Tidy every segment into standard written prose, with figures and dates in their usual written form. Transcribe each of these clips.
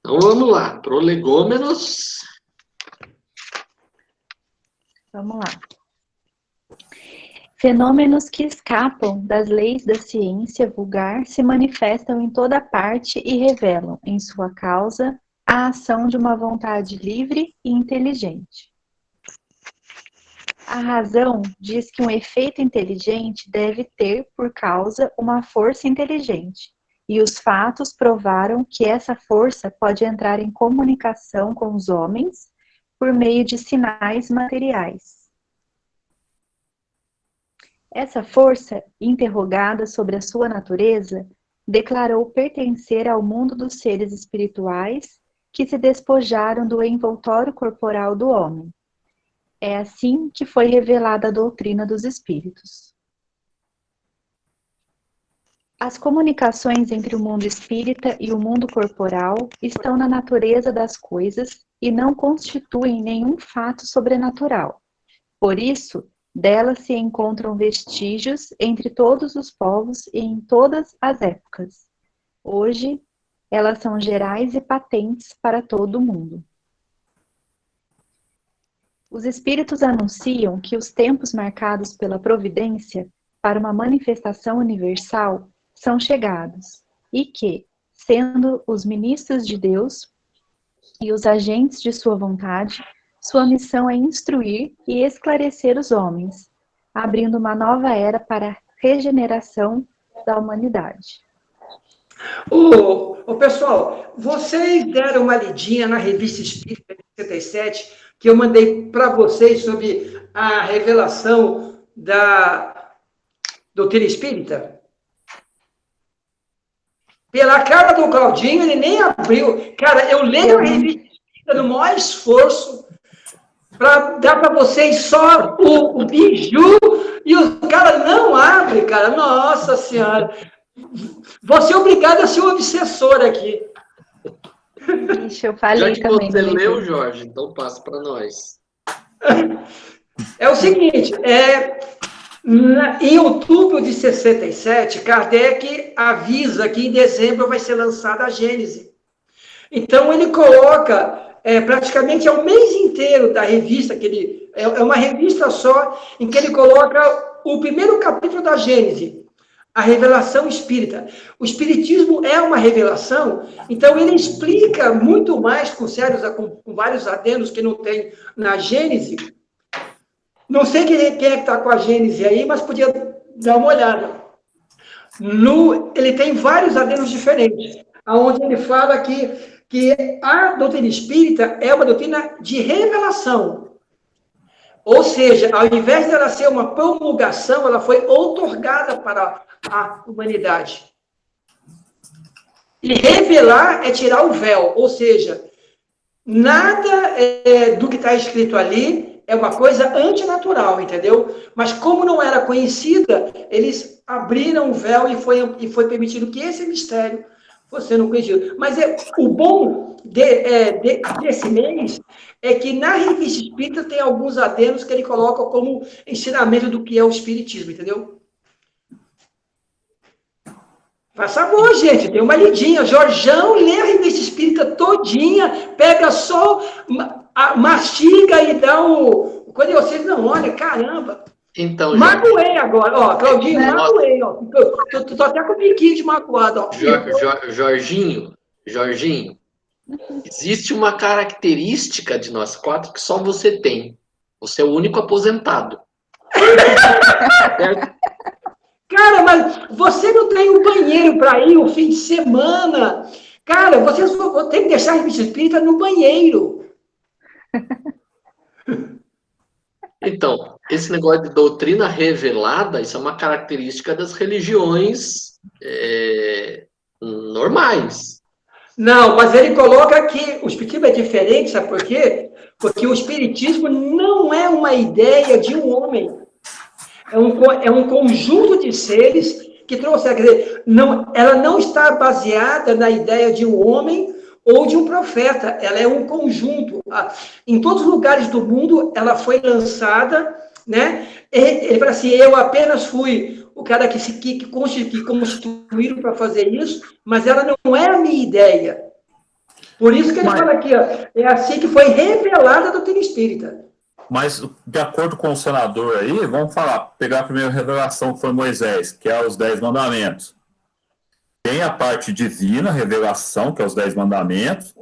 Então vamos lá, prolegômenos. Vamos lá. Fenômenos que escapam das leis da ciência vulgar se manifestam em toda parte e revelam, em sua causa, a ação de uma vontade livre e inteligente. A razão diz que um efeito inteligente deve ter, por causa, uma força inteligente, e os fatos provaram que essa força pode entrar em comunicação com os homens por meio de sinais materiais. Essa força, interrogada sobre a sua natureza, declarou pertencer ao mundo dos seres espirituais que se despojaram do envoltório corporal do homem. É assim que foi revelada a doutrina dos espíritos. As comunicações entre o mundo espírita e o mundo corporal estão na natureza das coisas e não constituem nenhum fato sobrenatural. Por isso, delas se encontram vestígios entre todos os povos e em todas as épocas. Hoje, elas são gerais e patentes para todo o mundo. Os espíritos anunciam que os tempos marcados pela providência para uma manifestação universal são chegados e que, sendo os ministros de Deus e os agentes de sua vontade, sua missão é instruir e esclarecer os homens, abrindo uma nova era para a regeneração da humanidade. Pessoal, vocês deram uma lidinha na Revista Espírita de 67, que eu mandei para vocês sobre a revelação da doutrina espírita? Pela cara do Claudinho, ele nem abriu. Cara, eu leio a Revista Espírita no maior esforço para dar para vocês só o biju e o cara não abre, cara. Nossa Senhora. Vou ser obrigado a ser um obsessor aqui. Ixi, eu falei Já que também. você leu, Jorge, então passa para nós. É o seguinte, em outubro de 67, Kardec avisa que em dezembro vai ser lançada a Gênese. Então, ele coloca, praticamente é o mês inteiro da revista, é uma revista só, em que ele coloca o primeiro capítulo da Gênese, a revelação espírita. O espiritismo é uma revelação, então ele explica muito mais com vários adendos que não tem na Gênese. Não sei quem é que está com a Gênese aí, mas podia dar uma olhada. Ele tem vários adendos diferentes, onde ele fala que a doutrina espírita é uma doutrina de revelação. Ou seja, ao invés de ela ser uma promulgação, ela foi outorgada para a humanidade. E revelar é tirar o véu, ou seja, nada do que está escrito ali é uma coisa antinatural, entendeu? Mas como não era conhecida, eles abriram o véu e foi permitido que esse mistério fosse sendo conhecido. Mas o bom desse mês é que na Revista Espírita tem alguns adendos que ele coloca como ensinamento do que é o espiritismo, entendeu? Faça boa, gente, tem uma lidinha. Jorjão lê a Revista Espírita todinha, pega só, mastiga e dá quando vocês não olham, caramba. Então, magoei agora, ó, Claudinho, magoei, ó. Tô até com o biquinho de magoado, ó. Jorginho, existe uma característica de nós quatro que só você tem. Você é o único aposentado. Certo? Cara, mas você não tem um banheiro para ir o fim de semana. Cara, você tem que deixar a Revista Espírita no banheiro. Então, esse negócio de doutrina revelada, isso é uma característica das religiões normais. Não, mas ele coloca que o espiritismo é diferente, sabe por quê? Porque o espiritismo não é uma ideia de um homem. É um conjunto de seres que trouxeram. Quer dizer, ela não está baseada na ideia de um homem ou de um profeta. Ela é um conjunto. Em todos os lugares do mundo, ela foi lançada, né? Ele fala assim, eu apenas fui o cara que constituíram para fazer isso, mas ela não é a minha ideia. Por isso que ele fala aqui, ó, é assim que foi revelada a doutrina espírita. Mas, de acordo com o senador aí, vamos pegar a primeira revelação que foi Moisés, que é os 10 mandamentos. Tem a parte divina, revelação, que é os 10 mandamentos.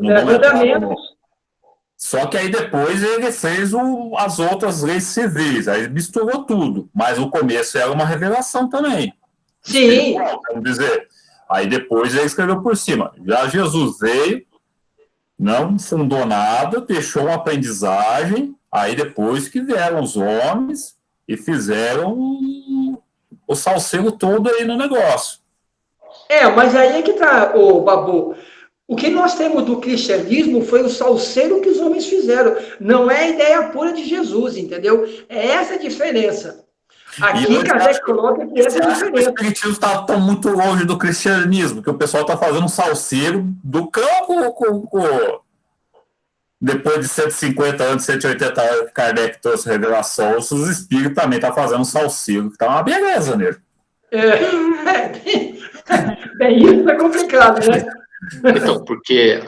Só que aí depois ele fez as outras leis civis, aí misturou tudo. Mas o começo era uma revelação também. Sim. Vamos dizer. Aí depois ele escreveu por cima. Já Jesus veio, não fundou nada, deixou uma aprendizagem. Aí depois que vieram os homens e fizeram o salseiro todo aí no negócio. Mas aí é que tá, ô Babu. O que nós temos do cristianismo foi o salseiro que os homens fizeram. Não é a ideia pura de Jesus, entendeu? É essa a diferença. Aqui Kardec coloca que essa é a diferença. O espiritismo está muito longe do cristianismo, que o pessoal está fazendo um salseiro do campo depois de 150 anos, 180 anos que Kardec trouxe revelação, os espíritos também estão fazendo um salseiro, que está uma beleza nele. Isso é complicado, né? Então, porque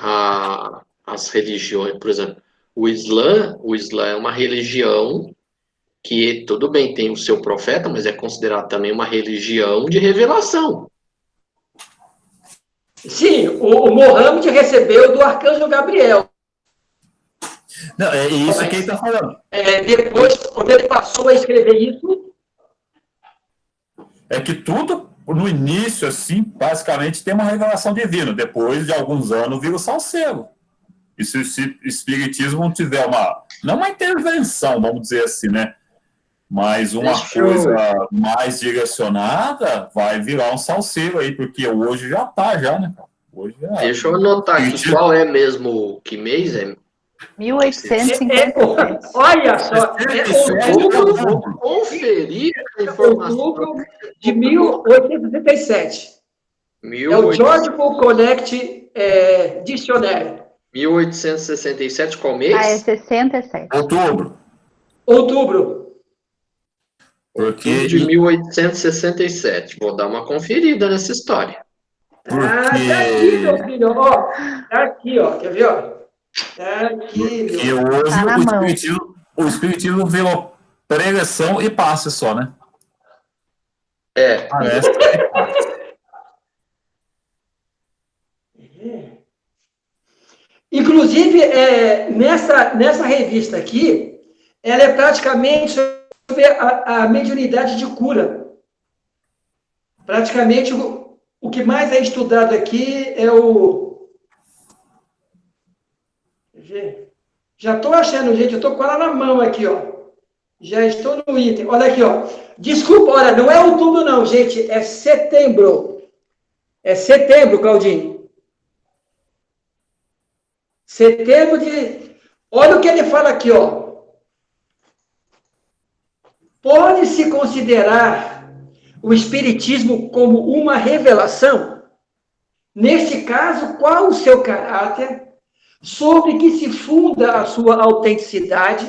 as religiões, por exemplo, o Islã é uma religião que, tudo bem, tem o seu profeta, mas é considerado também uma religião de revelação. Sim, o Mohammed recebeu do arcanjo Gabriel. Não, é isso que ele está falando. Depois, quando ele passou a escrever isso... É que tudo, no início, assim, basicamente tem uma revelação divina. Depois de alguns anos, vira o salseiro. E se o espiritismo não tiver não uma intervenção, vamos dizer assim, né? Mas uma coisa mais direcionada, vai virar um salseiro aí, porque hoje já tá, né? Hoje já... Deixa eu anotar aqui qual é mesmo, que mês é? 1857. Olha só, Eu vou conferir a informação. Outubro de 1867. É o George Bull Connect Dictionary. 1867, qual mês? É 67. Outubro. Porque de 1867. Vou dar uma conferida nessa história. Tá aqui, meu filho. Ó, tá aqui, ó. Quer ver, ó? Tá aqui, meu. E hoje o espiritismo virou pregação e passe só, né? Parece que é passe. Inclusive, nessa revista aqui, ela é praticamente sobre a mediunidade de cura. Praticamente, o que mais é estudado aqui é o... Já estou achando, gente, eu estou com ela na mão aqui, ó. Já estou no item. Olha aqui, ó. Desculpa, olha, não é outubro não, gente, é setembro. É setembro, Claudinho. Setembro de... Olha o que ele fala aqui, ó. Pode-se considerar o espiritismo como uma revelação? Neste caso, qual o seu caráter, sobre que se funda a sua autenticidade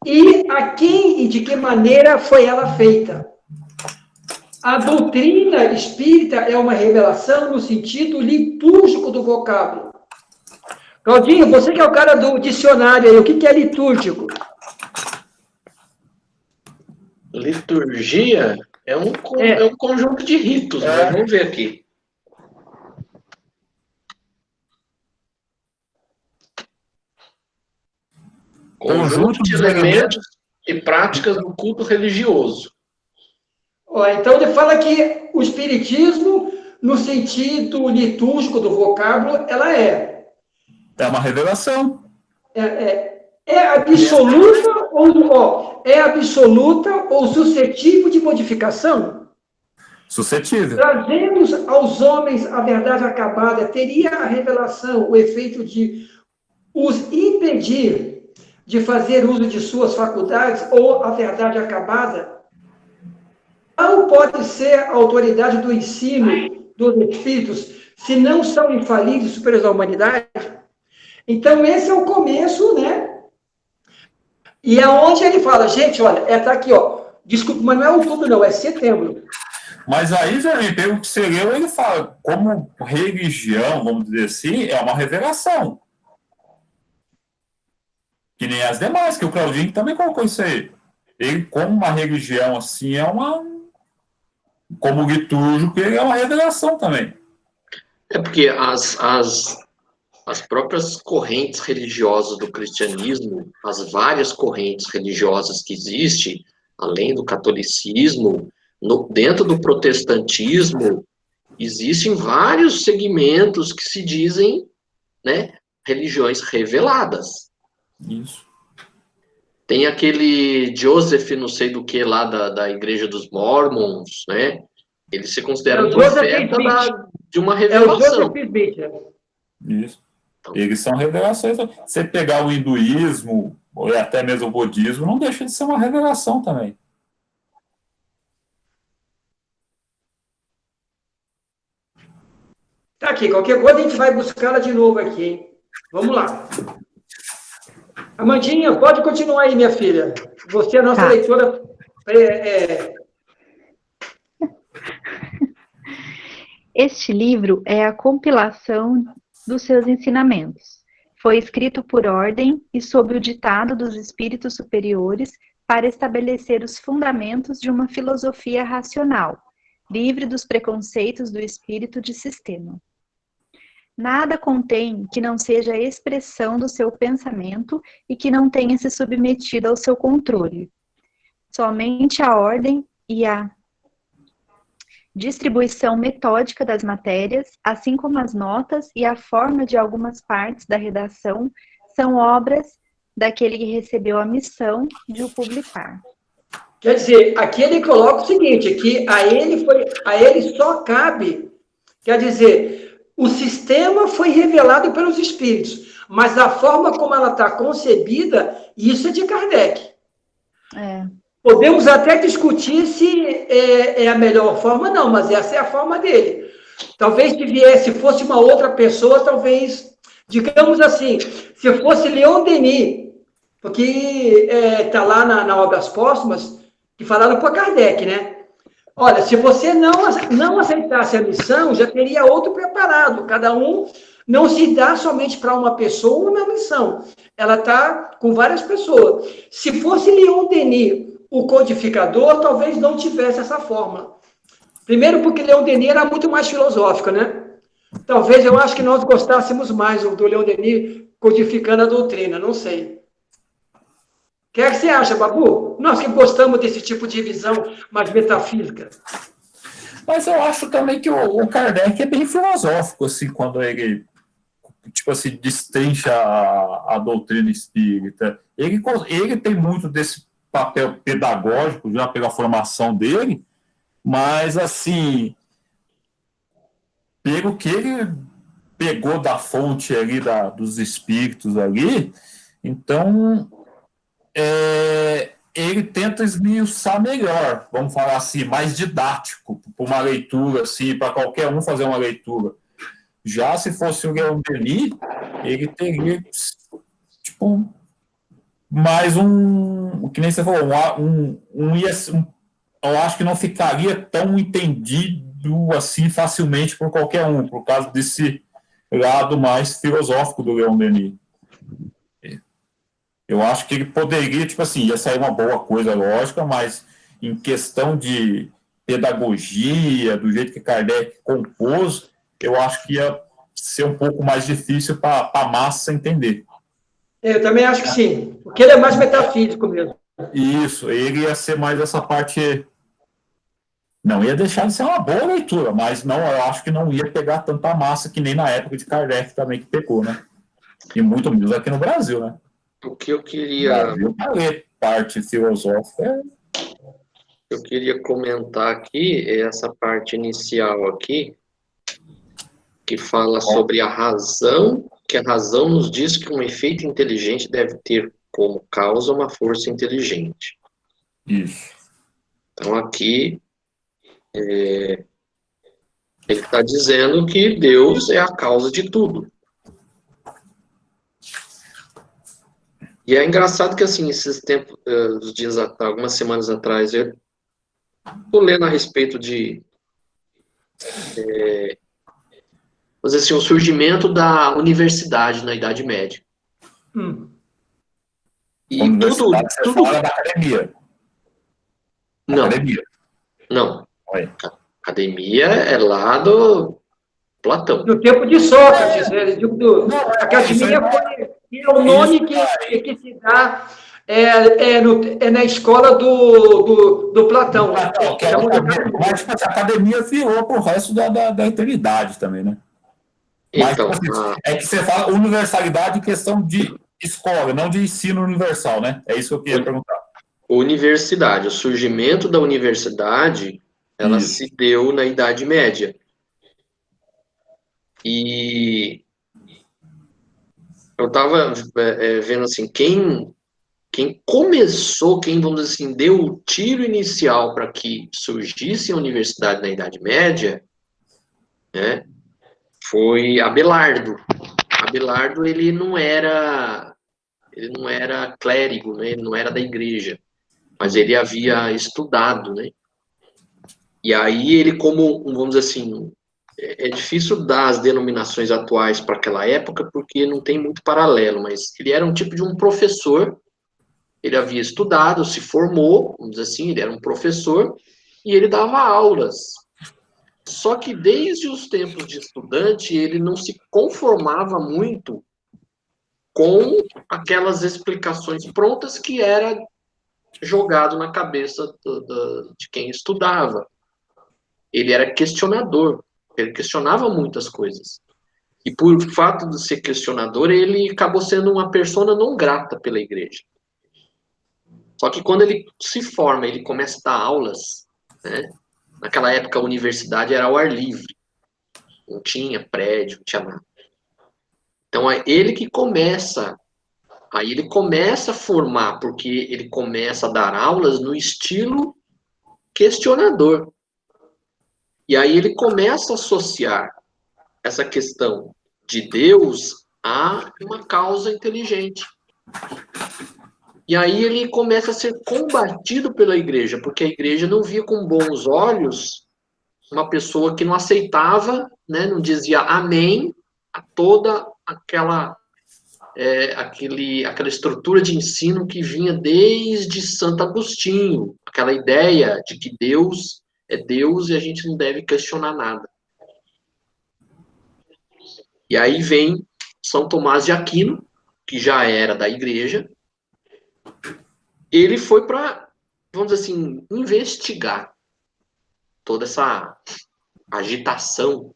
e a quem e de que maneira foi ela feita? A doutrina espírita é uma revelação no sentido litúrgico do vocábulo. Claudinho, você que é o cara do dicionário aí, o que é litúrgico? Liturgia é um conjunto de ritos, né? Vamos ver aqui. Conjunto de elementos e práticas do culto religioso. Então ele fala que o espiritismo, no sentido litúrgico do vocábulo, ela é uma revelação. É absoluta ou suscetível de modificação? Suscetível. Trazemos aos homens a verdade acabada, teria a revelação o efeito de os impedir de fazer uso de suas faculdades ou a verdade acabada? Não pode ser a autoridade do ensino dos espíritos se não são infalíveis e superiores à humanidade? Então, esse é o começo, né? E é onde ele fala, gente, olha, tá aqui, ó. Desculpa, mas não é outubro, não, é setembro. Mas aí, Jeremy, pelo que você leu, ele fala, como religião, vamos dizer assim, é uma revelação. Que nem as demais, que o Claudinho também colocou isso aí. Ele, como uma religião, assim, como litúrgico, ele é uma revelação também. É porque as próprias correntes religiosas do cristianismo, as várias correntes religiosas que existem, além do catolicismo, dentro do protestantismo, existem vários segmentos que se dizem, né, religiões reveladas. Isso. Tem aquele Joseph, não sei do que, lá da Igreja dos Mormons, né? Ele se considera um profeta de uma revelação. É o Joseph Smith. Isso. Eles são revelações. Você pegar o hinduísmo, ou até mesmo o budismo, não deixa de ser uma revelação também. Tá aqui, qualquer coisa a gente vai buscá-la de novo aqui, hein? Vamos lá. Amandinha, pode continuar aí, minha filha. Você é a nossa leitora. Este livro é a compilação dos seus ensinamentos. Foi escrito por ordem e sob o ditado dos espíritos superiores para estabelecer os fundamentos de uma filosofia racional, livre dos preconceitos do espírito de sistema. Nada contém que não seja a expressão do seu pensamento e que não tenha se submetido ao seu controle. Somente a ordem e a distribuição metódica das matérias, assim como as notas e a forma de algumas partes da redação, são obras daquele que recebeu a missão de o publicar. Quer dizer, aqui ele coloca o seguinte, que a ele só cabe, quer dizer, o sistema foi revelado pelos espíritos, mas a forma como ela está concebida, isso é de Kardec. Podemos até discutir se é a melhor forma, não, mas essa é a forma dele. Talvez se fosse uma outra pessoa, talvez, digamos assim, se fosse Leon Denis, porque está lá na Obras Póstumas, que falaram para Kardec, né? Olha, se você não aceitasse a missão, já teria outro preparado. Cada um não se dá somente para uma pessoa uma missão. Ela está com várias pessoas. Se fosse Leon Denis, o codificador, talvez não tivesse essa forma. Primeiro porque Leon Denis era muito mais filosófico, né? Talvez eu acho que nós gostássemos mais do Leon Denis codificando a doutrina, não sei. O que você acha, Babu? Nós que gostamos desse tipo de visão mais metafísica. Mas eu acho também que o Kardec é bem filosófico, assim, quando ele, tipo assim, destrincha a doutrina espírita. Ele tem muito desse papel pedagógico, já pela formação dele, mas, assim, pelo que ele pegou da fonte ali, dos espíritos ali, então... ele tenta esmiuçar melhor, vamos falar assim, mais didático, para uma leitura, assim, para qualquer um fazer uma leitura. Já se fosse o Leon Denis, ele teria, tipo, mais que nem você falou, eu acho que não ficaria tão entendido assim facilmente por qualquer um, por causa desse lado mais filosófico do Leon Denis. Eu acho que ele poderia, tipo assim, ia sair uma boa coisa, lógica, mas em questão de pedagogia, do jeito que Kardec compôs, eu acho que ia ser um pouco mais difícil para a massa entender. Eu também acho que sim, porque ele é mais metafísico mesmo. Isso, ele ia ser mais essa parte... Não ia deixar de ser uma boa leitura, mas não, eu acho que não ia pegar tanta massa que nem na época de Kardec também que pegou, né? E muito menos aqui no Brasil, né? O que eu queria... parte filosófica. Eu queria comentar aqui essa parte inicial aqui, que fala sobre a razão, que a razão nos diz que um efeito inteligente deve ter como causa uma força inteligente. Isso. Então, aqui, ele está dizendo que Deus é a causa de tudo. E é engraçado que, assim, esses tempos, algumas semanas atrás, eu estou lendo a respeito de vamos dizer assim, o surgimento da universidade na Idade Média. E Universidade, você tudo... fala da academia. Não, Academia. não. Oi. Academia é lá do Platão. No tempo de Sócrates, né? Academia é o nome que se dá na escola do Platão. Platão, que é mas tipo, a academia virou pro resto da eternidade também, né? Mas Então, tipo assim, é que você fala universalidade em questão de escola, não de ensino universal, né? É isso que eu queria perguntar. Universidade, o surgimento da universidade, ela Isso. se deu na Idade Média. E eu estava vendo assim, quem começou, vamos dizer assim, deu o tiro inicial para que surgisse a universidade na Idade Média, né, foi Abelardo. Abelardo, ele não era clérigo, né, ele não era da igreja, mas ele havia estudado, né? E aí ele, como, vamos dizer assim, é difícil dar as denominações atuais para aquela época, porque não tem muito paralelo, mas ele era um tipo de um professor, ele havia estudado, se formou, vamos dizer assim, ele era um professor, e ele dava aulas. Só que desde os tempos de estudante, ele não se conformava muito com aquelas explicações prontas que era jogado na cabeça de quem estudava. Ele era questionador, ele questionava muitas coisas. E por fato de ser questionador, ele acabou sendo uma persona não grata pela igreja. Só que quando ele se forma, ele começa a dar aulas, né? Naquela época a universidade era ao ar livre, não tinha prédio, não tinha nada. Então é ele que começa, aí ele começa a formar, porque ele começa a dar aulas no estilo questionador. E aí ele começa a associar essa questão de Deus a uma causa inteligente. E aí ele começa a ser combatido pela igreja, porque a igreja não via com bons olhos uma pessoa que não aceitava, né, não dizia amém a toda aquela estrutura de ensino que vinha desde Santo Agostinho, aquela ideia de que Deus é Deus e a gente não deve questionar nada. E aí vem São Tomás de Aquino, que já era da igreja, ele foi para, vamos dizer assim, investigar toda essa agitação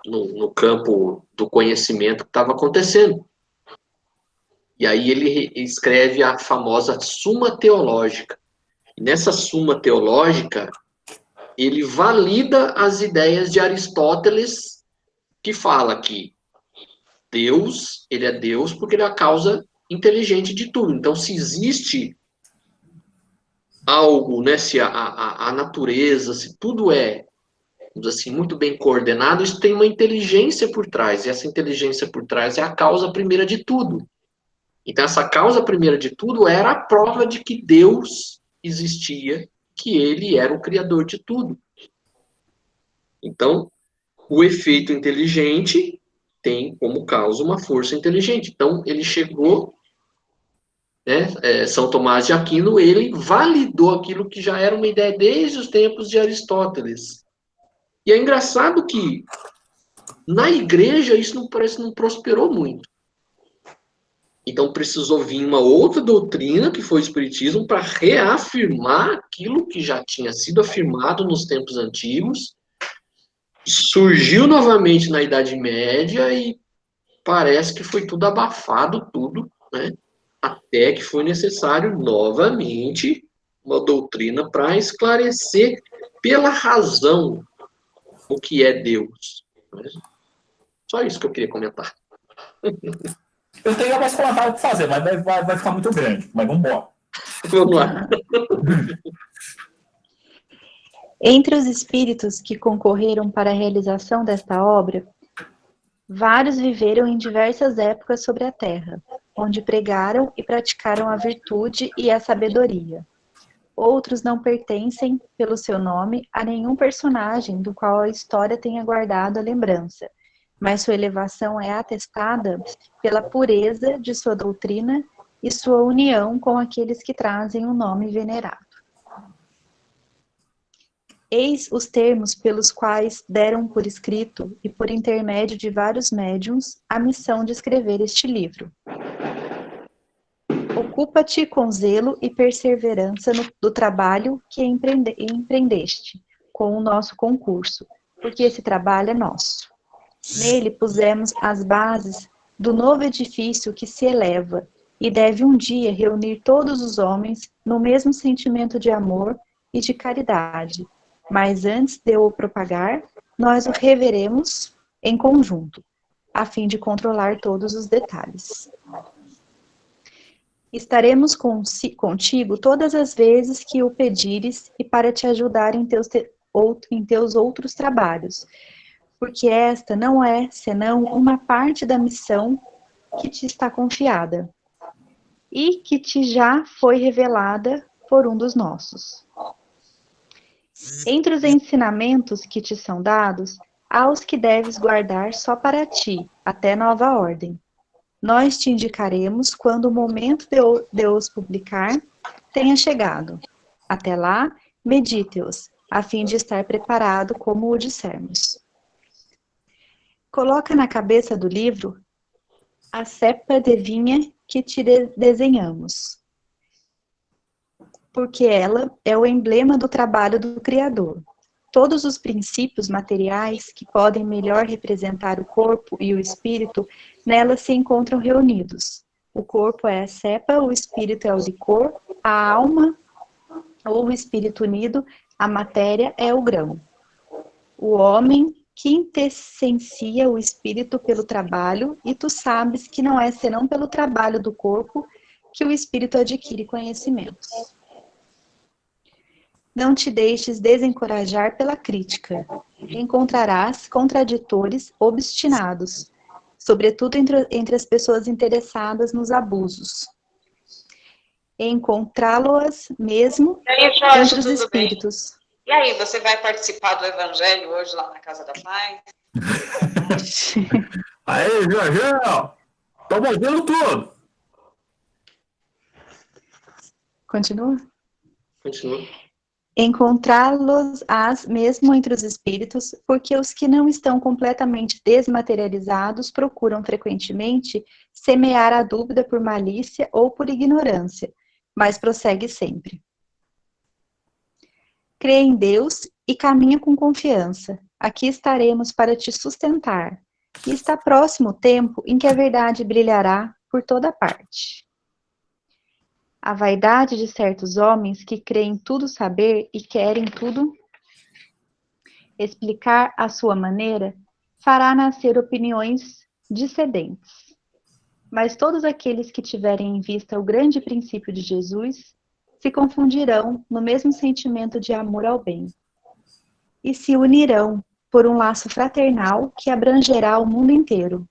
no campo do conhecimento que estava acontecendo. E aí ele escreve a famosa Suma Teológica. E nessa Suma Teológica, ele valida as ideias de Aristóteles, que fala que Deus, ele é Deus porque ele é a causa inteligente de tudo. Então, se existe algo, né, se a natureza, se tudo é, vamos dizer assim, muito bem coordenado, isso tem uma inteligência por trás, e essa inteligência por trás é a causa primeira de tudo. Então, essa causa primeira de tudo era a prova de que Deus existia, que ele era o criador de tudo. Então, o efeito inteligente tem como causa uma força inteligente. Então, ele chegou, né, São Tomás de Aquino, ele validou aquilo que já era uma ideia desde os tempos de Aristóteles. E é engraçado que na igreja isso não prosperou muito. Então precisou vir uma outra doutrina, que foi o Espiritismo, para reafirmar aquilo que já tinha sido afirmado nos tempos antigos. Surgiu novamente na Idade Média e parece que foi tudo abafado, tudo, né? Até que foi necessário novamente uma doutrina para esclarecer pela razão o que é Deus. Né? Só isso que eu queria comentar. Eu tenho mais comentário para fazer, mas vai ficar muito grande. Mas vamos embora. Vamos lá. Entre os espíritos que concorreram para a realização desta obra, vários viveram em diversas épocas sobre a terra, onde pregaram e praticaram a virtude e a sabedoria. Outros não pertencem, pelo seu nome, a nenhum personagem do qual a história tenha guardado a lembrança, mas sua elevação é atestada pela pureza de sua doutrina e sua união com aqueles que trazem o nome venerado. Eis os termos pelos quais deram por escrito, e por intermédio de vários médiuns, a missão de escrever este livro. Ocupa-te com zelo e perseverança do trabalho que empreendeste com o nosso concurso, porque esse trabalho é nosso. Nele pusemos as bases do novo edifício que se eleva e deve um dia reunir todos os homens no mesmo sentimento de amor e de caridade. Mas antes de o propagar, nós o reveremos em conjunto, a fim de controlar todos os detalhes. Estaremos contigo todas as vezes que o pedires e para te ajudar em teus outros trabalhos, porque esta não é senão uma parte da missão que te está confiada e que te já foi revelada por um dos nossos. Entre os ensinamentos que te são dados, há os que deves guardar só para ti, até nova ordem. Nós te indicaremos quando o momento de os publicar tenha chegado. Até lá, medite-os, a fim de estar preparado como o dissermos. Coloca na cabeça do livro a cepa de vinha que te desenhamos, porque ela é o emblema do trabalho do Criador. Todos os princípios materiais que podem melhor representar o corpo e o espírito, nela se encontram reunidos. O corpo é a cepa, o espírito é o licor, a alma, ou o espírito unido, a matéria é o grão. O homem quintessencia o espírito pelo trabalho, e tu sabes que não é senão pelo trabalho do corpo que o espírito adquire conhecimentos. Não te deixes desencorajar pela crítica. Encontrarás contraditores obstinados, sobretudo entre as pessoas interessadas nos abusos. Encontrá-los mesmo entre os espíritos. Bem? E aí, você vai participar do Evangelho hoje lá na Casa da Paz? Aí, Jorgão! Tô mordendo tudo! Continua? Continua. Encontrá-los-ás mesmo entre os espíritos, porque os que não estão completamente desmaterializados procuram frequentemente semear a dúvida por malícia ou por ignorância, mas prossegue sempre. Crê em Deus e caminha com confiança. Aqui estaremos para te sustentar. E está próximo o tempo em que a verdade brilhará por toda parte. A vaidade de certos homens que creem tudo saber e querem tudo explicar à sua maneira, fará nascer opiniões discedentes. Mas todos aqueles que tiverem em vista o grande princípio de Jesus se confundirão no mesmo sentimento de amor ao bem e se unirão por um laço fraternal que abrangerá o mundo inteiro.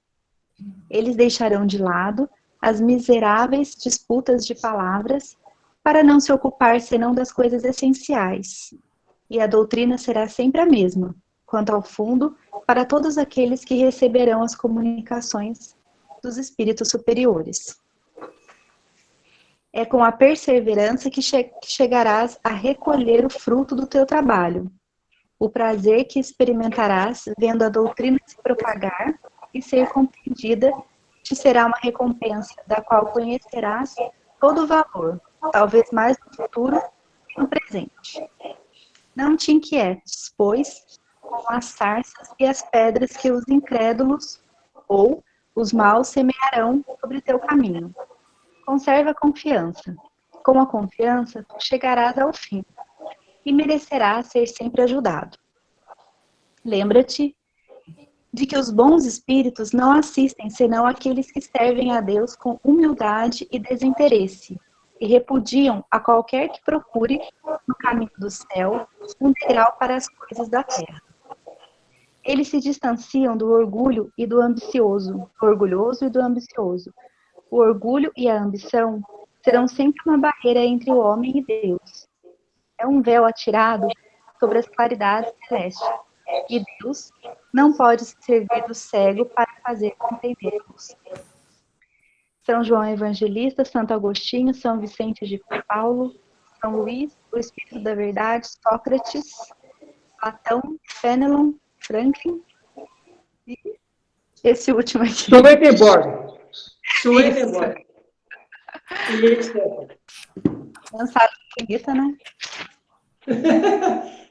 Eles deixarão de lado as miseráveis disputas de palavras para não se ocupar senão das coisas essenciais, e a doutrina será sempre a mesma, quanto ao fundo, para todos aqueles que receberão as comunicações dos espíritos superiores. É com a perseverança que chegarás a recolher o fruto do teu trabalho, o prazer que experimentarás vendo a doutrina se propagar e ser compreendida te será uma recompensa da qual conhecerás todo o valor, talvez mais no futuro que no presente. Não te inquietes, pois, com as sarças e as pedras que os incrédulos ou os maus semearão sobre teu caminho. Conserva a confiança. Com a confiança, tu chegarás ao fim e merecerás ser sempre ajudado. Lembra-te de que os bons espíritos não assistem senão aqueles que servem a Deus com humildade e desinteresse, e repudiam a qualquer que procure, no caminho do céu, um degrau para as coisas da terra. Eles se distanciam do orgulho e do ambicioso, orgulhoso e do ambicioso. O orgulho e a ambição serão sempre uma barreira entre o homem e Deus, é um véu atirado sobre as claridades celestes, e Deus não pode servir do cego para fazer compreendê-los. São João Evangelista, Santo Agostinho, São Vicente de Paulo, São Luís, o Espírito da Verdade, Sócrates, Platão, Fenelon, Franklin e esse último aqui. Swedenborg. Swedenborg. E etc. Lançado preguiça, né?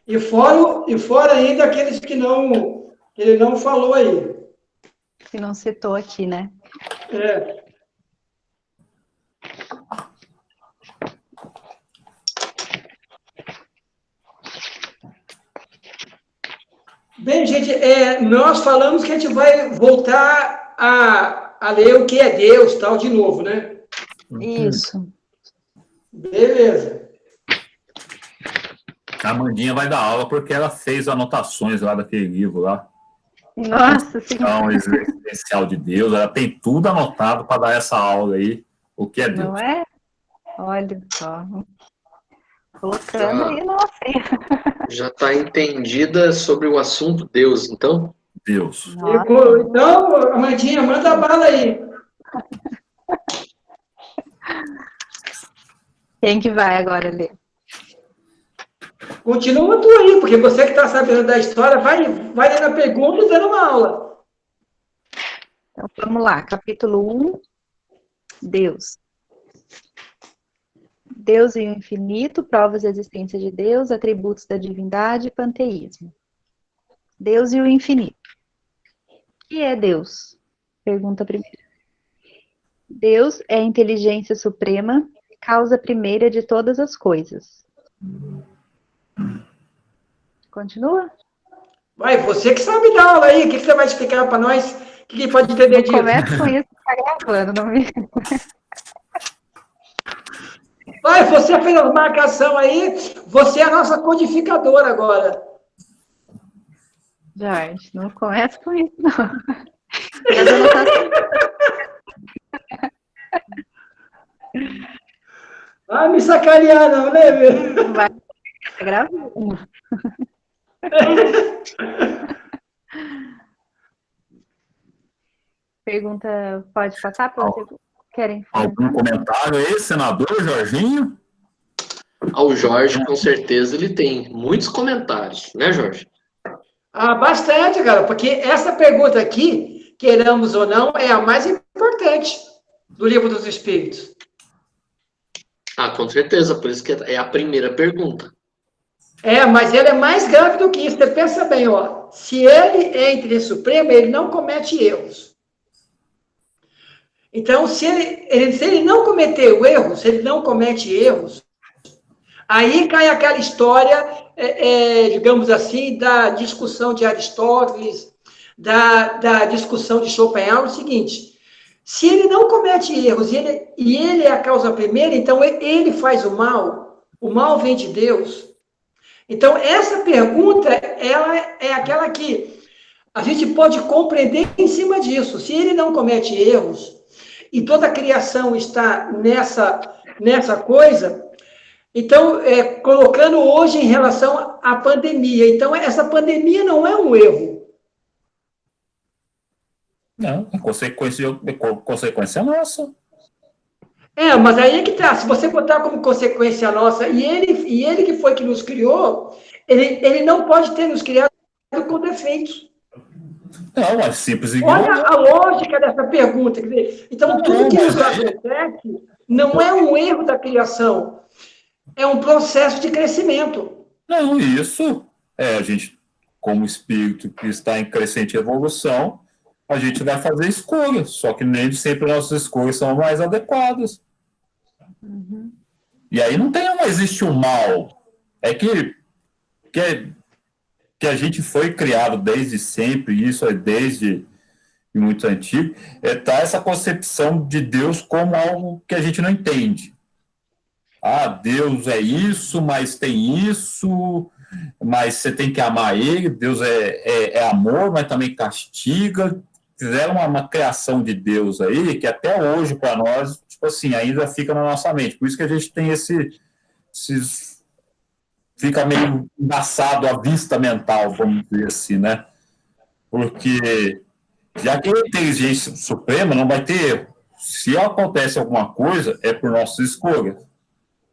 E fora ainda aqueles que ele não falou aí. Que não citou aqui, né? É. Bem, gente, nós falamos que a gente vai voltar a ler o que é Deus, tal, de novo, né? Isso. Beleza. A Amandinha vai dar aula porque ela fez anotações lá daquele livro lá. Nossa Senhora. Então, existencial de Deus, ela tem tudo anotado para dar essa aula aí, o que é Deus. Não é? Olha só. Colocando aí, nossa. Já está entendida sobre o assunto Deus, então? Deus. Então, Amandinha, manda a bala aí. Quem que vai agora ler? Continua tu aí, porque você que está sabendo da história, vai lendo a pergunta e dando uma aula. Então, vamos lá. Capítulo 1. Deus. Deus e o infinito, provas da existência de Deus, atributos da divindade e panteísmo. Deus e o infinito. O que é Deus? Pergunta primeira. Deus é a inteligência suprema, causa primeira de todas as coisas. Continua? Vai, você que sabe dar aula aí, o que você vai explicar para nós? O que pode entender disso? Começa com isso que está gravando, não me... Vai, você fez a marcação aí, você é a nossa codificadora agora. Jorge, não começa com isso, não. Mas eu não faço... Vai me sacanear, não, né, meu? Vai, tá gravando. Pergunta, pode passar para você? Querem Algum comentário aí, senador Jorginho? Ao Jorge, com certeza, ele tem muitos comentários, né, Jorge? Ah, bastante, cara, porque essa pergunta aqui, queiramos ou não, é a mais importante do Livro dos Espíritos. Ah, com certeza, por isso que é a primeira pergunta. Mas ele é mais grave do que isso. Você pensa bem, ó. Se ele é interesse supremo, ele não comete erros. Então, se ele não cometeu erros, se ele não comete erros, aí cai aquela história, digamos assim, da discussão de Aristóteles, da discussão de Schopenhauer, o seguinte: se ele não comete erros e ele é a causa primeira, então ele faz o mal vem de Deus. Então, essa pergunta, ela é aquela que a gente pode compreender em cima disso. Se ele não comete erros, e toda a criação está nessa coisa, então, colocando hoje em relação à pandemia. Então, essa pandemia não é um erro. Não, consequência nossa. Mas aí é que tá. Se você botar como consequência nossa, e ele que foi que nos criou, ele não pode ter nos criado com defeitos. Não, é simples e Olha a lógica dessa pergunta. Quer dizer, então, tudo que nos acontece não é um erro da criação, é um processo de crescimento. Não, isso a gente, como espírito que está em crescente evolução, a gente vai fazer escolhas, só que nem sempre nossas escolhas são mais adequadas. Uhum. E aí não existe o mal. É que a gente foi criado desde sempre, isso é desde muito antigo, tá essa concepção de Deus como algo que a gente não entende. Ah, Deus é isso, mas tem isso, mas você tem que amar ele, Deus é amor, mas também castiga. Fizeram uma criação de Deus aí, que até hoje, para nós, tipo assim, ainda fica na nossa mente. Por isso que a gente tem esses fica meio embaçado a vista mental, vamos dizer assim, né? Porque já que a inteligência suprema não vai ter erro. Se acontece alguma coisa, é por nossa escolha.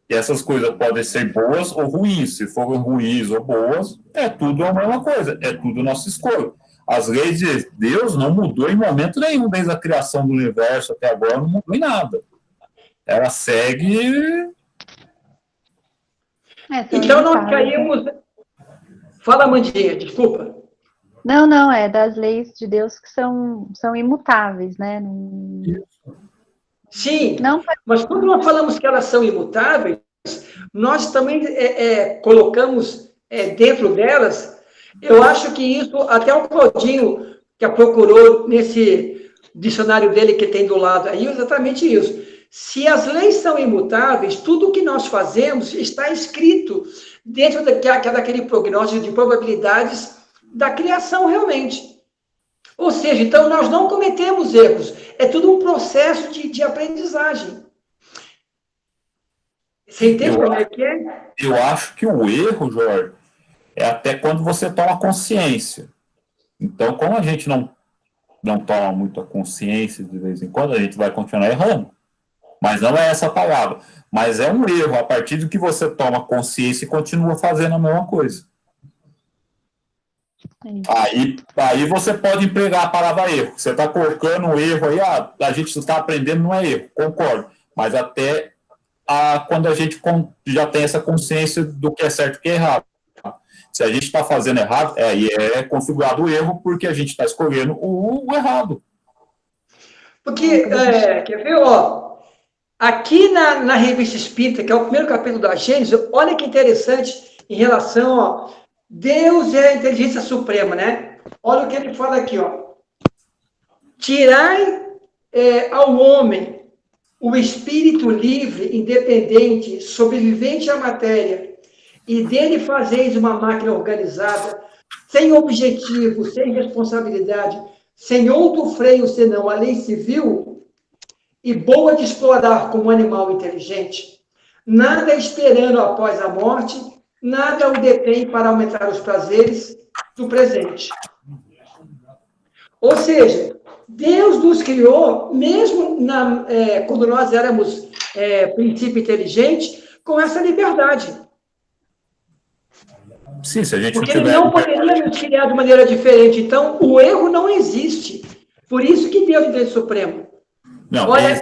E essas coisas podem ser boas ou ruins. Se forem ruins ou boas, é tudo a mesma coisa. É tudo nossa escolha. As leis de Deus não mudou em momento nenhum, desde a criação do universo até agora, não mudou em nada. Ela segue... Então nós caímos... Fala, Mandinha, desculpa. Não, é das leis de Deus que são imutáveis, né? Sim, Não, mas quando nós falamos que elas são imutáveis, nós também colocamos dentro delas, eu acho que isso, até o Claudinho, que a procurou nesse dicionário dele que tem do lado aí, exatamente isso. Se as leis são imutáveis, tudo o que nós fazemos está escrito dentro daquele prognóstico de probabilidades da criação realmente. Ou seja, então nós não cometemos erros, é tudo um processo de aprendizagem. Você entende como é que é? Eu acho que o erro, Jorge, é até quando você toma consciência. Então, como a gente não toma muita consciência de vez em quando, a gente vai continuar errando. Mas não é essa a palavra. Mas é um erro a partir do que você toma consciência e continua fazendo a mesma coisa. Aí você pode empregar a palavra erro. Você está colocando um erro aí, a gente está aprendendo, não é erro, concordo. Mas até quando a gente já tem essa consciência do que é certo e o que é errado. Se a gente está fazendo errado, aí é configurado o erro porque a gente está escolhendo o errado. Porque, quer ver, ó, aqui na Revista Espírita, que é o primeiro capítulo da Gênesis, olha que interessante em relação, ó, Deus é a inteligência suprema, né? Olha o que ele fala aqui, ó. Tirai ao homem o espírito livre, independente, sobrevivente à matéria, e dele fazeis uma máquina organizada, sem objetivo, sem responsabilidade, sem outro freio senão a lei civil, e boa de explorar como animal inteligente, nada esperando após a morte, nada o detém para aumentar os prazeres do presente. Ou seja, Deus nos criou, mesmo quando nós éramos princípio inteligente, com essa liberdade. Sim, se a gente porque ele não poderia nos criar de maneira diferente. Então, o erro não existe. Por isso que Deus é Deus Supremo. Não, Olha,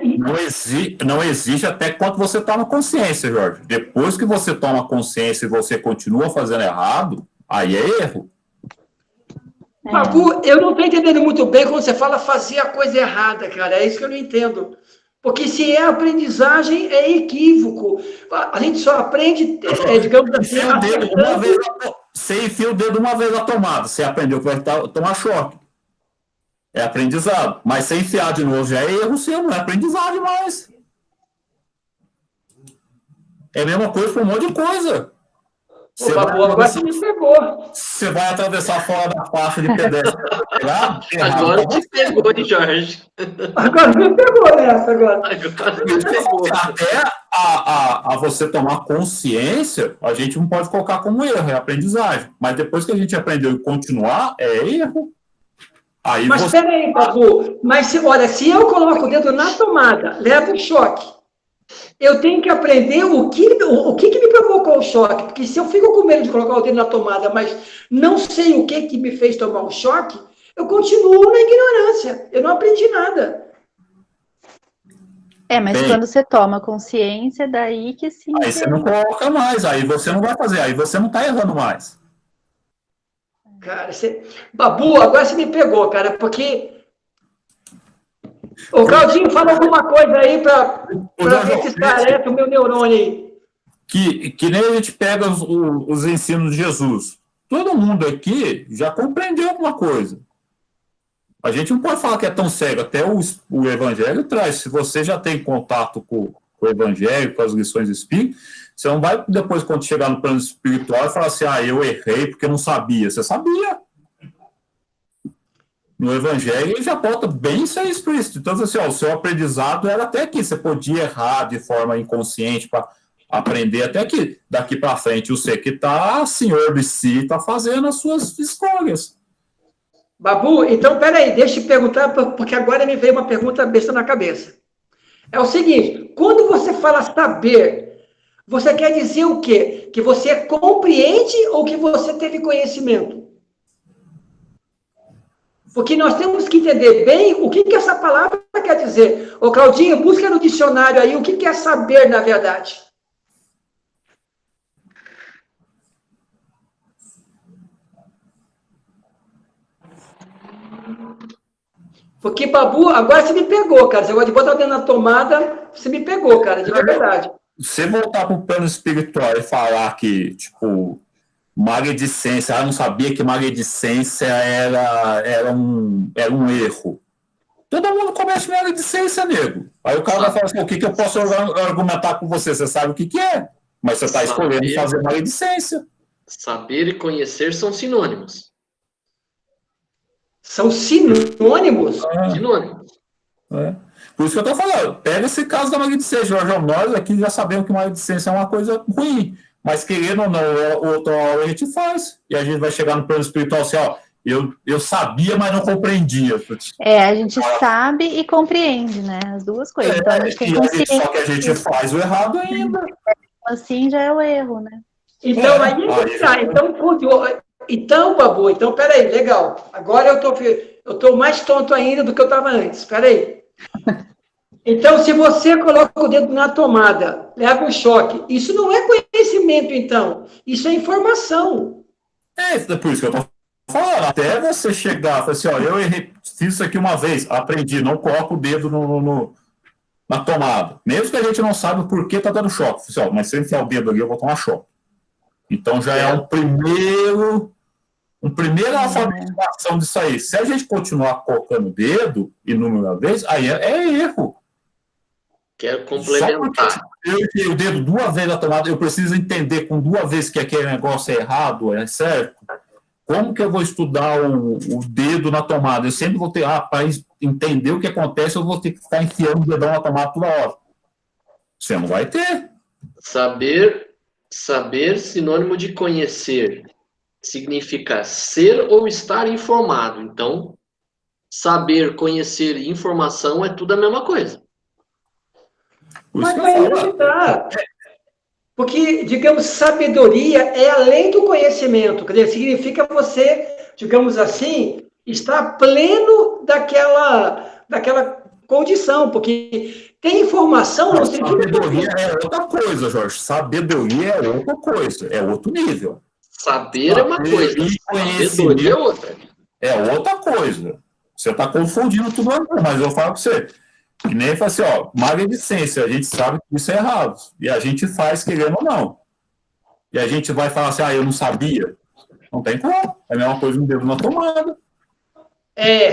não existe até quando você toma consciência, Jorge. Depois que você toma consciência e você continua fazendo errado, aí é erro. Babu, eu não estou entendendo muito bem quando você fala fazer a coisa errada, cara. É isso que eu não entendo. Porque se é aprendizagem, é equívoco. A gente só aprende, digamos assim... Você enfia o dedo uma vez na tomada, você aprendeu que vai tomar choque. É aprendizado. Mas se enfiar de novo já é erro seu, não é aprendizagem mais. É a mesma coisa para um monte de coisa. Agora você me pegou. Você vai atravessar fora da faixa de pedestre. Agora te pegou, hein, Jorge? Agora me pegou nessa. Agora me pegou. Até você tomar consciência, a gente não pode colocar como erro, é aprendizagem. Mas depois que a gente aprendeu e continuar, é erro. Aí mas peraí, Babu. Mas olha, se eu coloco o dedo na tomada, levo um choque. Eu tenho que aprender o que me provocou o choque. Porque se eu fico com medo de colocar o dedo na tomada, mas não sei o que me fez tomar o choque, eu continuo na ignorância. Eu não aprendi nada. Mas quando você toma consciência, daí que sim. Aí você não coloca mais, aí você não vai fazer, aí você não está errando mais. Cara, Babu, agora você me pegou, cara, porque... Ô, Claudinho, fala alguma coisa aí para ver se esclarece o meu neurônio aí. Que nem a gente pega os ensinos de Jesus. Todo mundo aqui já compreendeu alguma coisa. A gente não pode falar que é tão cego. Até o Evangelho traz. Se você já tem contato com o Evangelho, com as lições espíritas, você não vai depois, quando chegar no plano espiritual, falar assim, eu errei porque não sabia. Você sabia. No Evangelho, ele já bota bem isso aí explícito. Então, assim, o seu aprendizado era até aqui. Você podia errar de forma inconsciente para Aprender até que daqui para frente você que está senhor de si, está fazendo as suas escolhas. Babu, então, peraí, deixa eu te perguntar, porque agora me veio uma pergunta besta na cabeça. É o seguinte, quando você fala saber, você quer dizer o quê? Que você compreende ou que você teve conhecimento? Porque nós temos que entender bem o que essa palavra quer dizer. Ô, Claudinho, busca no dicionário aí o que é saber, na verdade. Porque, Babu, agora você me pegou, cara. Você gosta de botar dentro da tomada, você me pegou, cara, de verdade. Se voltar para o plano espiritual e falar que, tipo, maledicência, eu não sabia que maledicência era um erro. Todo mundo comete maledicência, nego. Aí o cara vai falar assim, o que eu posso argumentar com você? Você sabe o que é, mas você está escolhendo fazer maledicência. Saber e conhecer são sinônimos. São sinônimos? Sinônimos. Por isso que eu estou falando, pega esse caso da maledicência, Jorge, nós aqui já sabemos que maledicência é uma coisa ruim, mas querendo ou não, outra hora a gente faz, e a gente vai chegar no plano espiritual assim, ó, eu sabia, mas não compreendia. A gente sabe e compreende, né? As duas coisas. Então, a gente tem consciência. Só que a gente faz o errado ainda. Assim já é o erro, né? Então, Então, Babu, então, peraí, legal. Agora eu tô mais tonto ainda do que eu estava antes. Peraí. Então, se você coloca o dedo na tomada, leva um choque, isso não é conhecimento, então. Isso é informação. Por isso que eu estou falando. Até você chegar e falar assim, ó, eu errei, fiz isso aqui uma vez, aprendi, não coloco o dedo na tomada. Mesmo que a gente não saiba o porquê está dando choque. Assim, ó, mas se eu enfiar o dedo ali, eu vou tomar choque. Então, já é uma primeira alfabetização disso aí. Se a gente continuar colocando o dedo inúmeras vezes, aí é erro. Quero complementar. Só porque eu enfiei o dedo 2 vezes na tomada, eu preciso entender com 2 vezes que aquele negócio é errado, é certo? Como que eu vou estudar o dedo na tomada? Eu sempre vou ter, para entender o que acontece, eu vou ter que ficar enfiando o dedão na tomada toda hora. Você não vai ter. Saber, sinônimo de conhecer, significa ser ou estar informado. Então, saber, conhecer e informação é tudo a mesma coisa. Mas aí tá. Porque, digamos, sabedoria é além do conhecimento. Quer dizer, significa você, digamos assim, estar pleno daquela condição. Porque tem informação... Não sabedoria é outra coisa, Jorge. Sabedoria é outra coisa. É outro nível. Saber é uma coisa. Sabedoria é outra. É outra coisa. Você está confundindo tudo, mas eu falo para você... Que nem fala assim, ó, maledicência, a gente sabe que isso é errado. E a gente faz querendo ou não. E a gente vai falar assim, eu não sabia. Não tem como. É a mesma coisa, um dedo na tomada.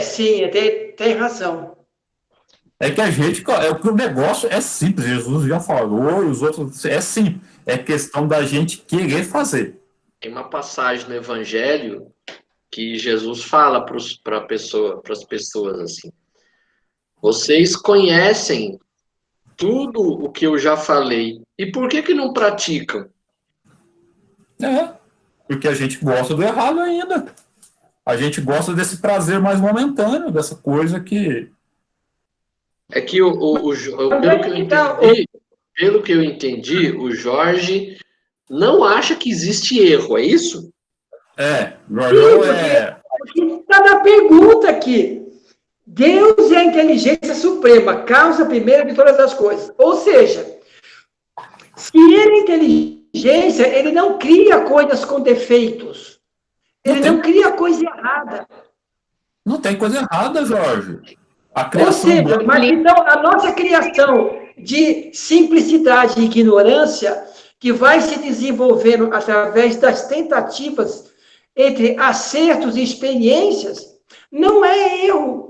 Sim, tem razão. É que a gente, o negócio é simples, Jesus já falou, e os outros, é simples. É questão da gente querer fazer. Tem uma passagem no Evangelho que Jesus fala para as pessoas assim, vocês conhecem tudo o que eu já falei. E por que não praticam? Porque a gente gosta do errado ainda. A gente gosta desse prazer mais momentâneo, dessa coisa que... É que, pelo que eu entendi, o Jorge não acha que existe erro, é isso? Jorge está na pergunta aqui. Deus é a inteligência suprema, causa primeira de todas as coisas. Ou seja, se ele é inteligência, ele não cria coisas com defeitos. Ele não cria coisa errada. Não tem coisa errada, Jorge. Ou seja, mas então a nossa criação de simplicidade e ignorância, que vai se desenvolvendo através das tentativas entre acertos e experiências, não é erro.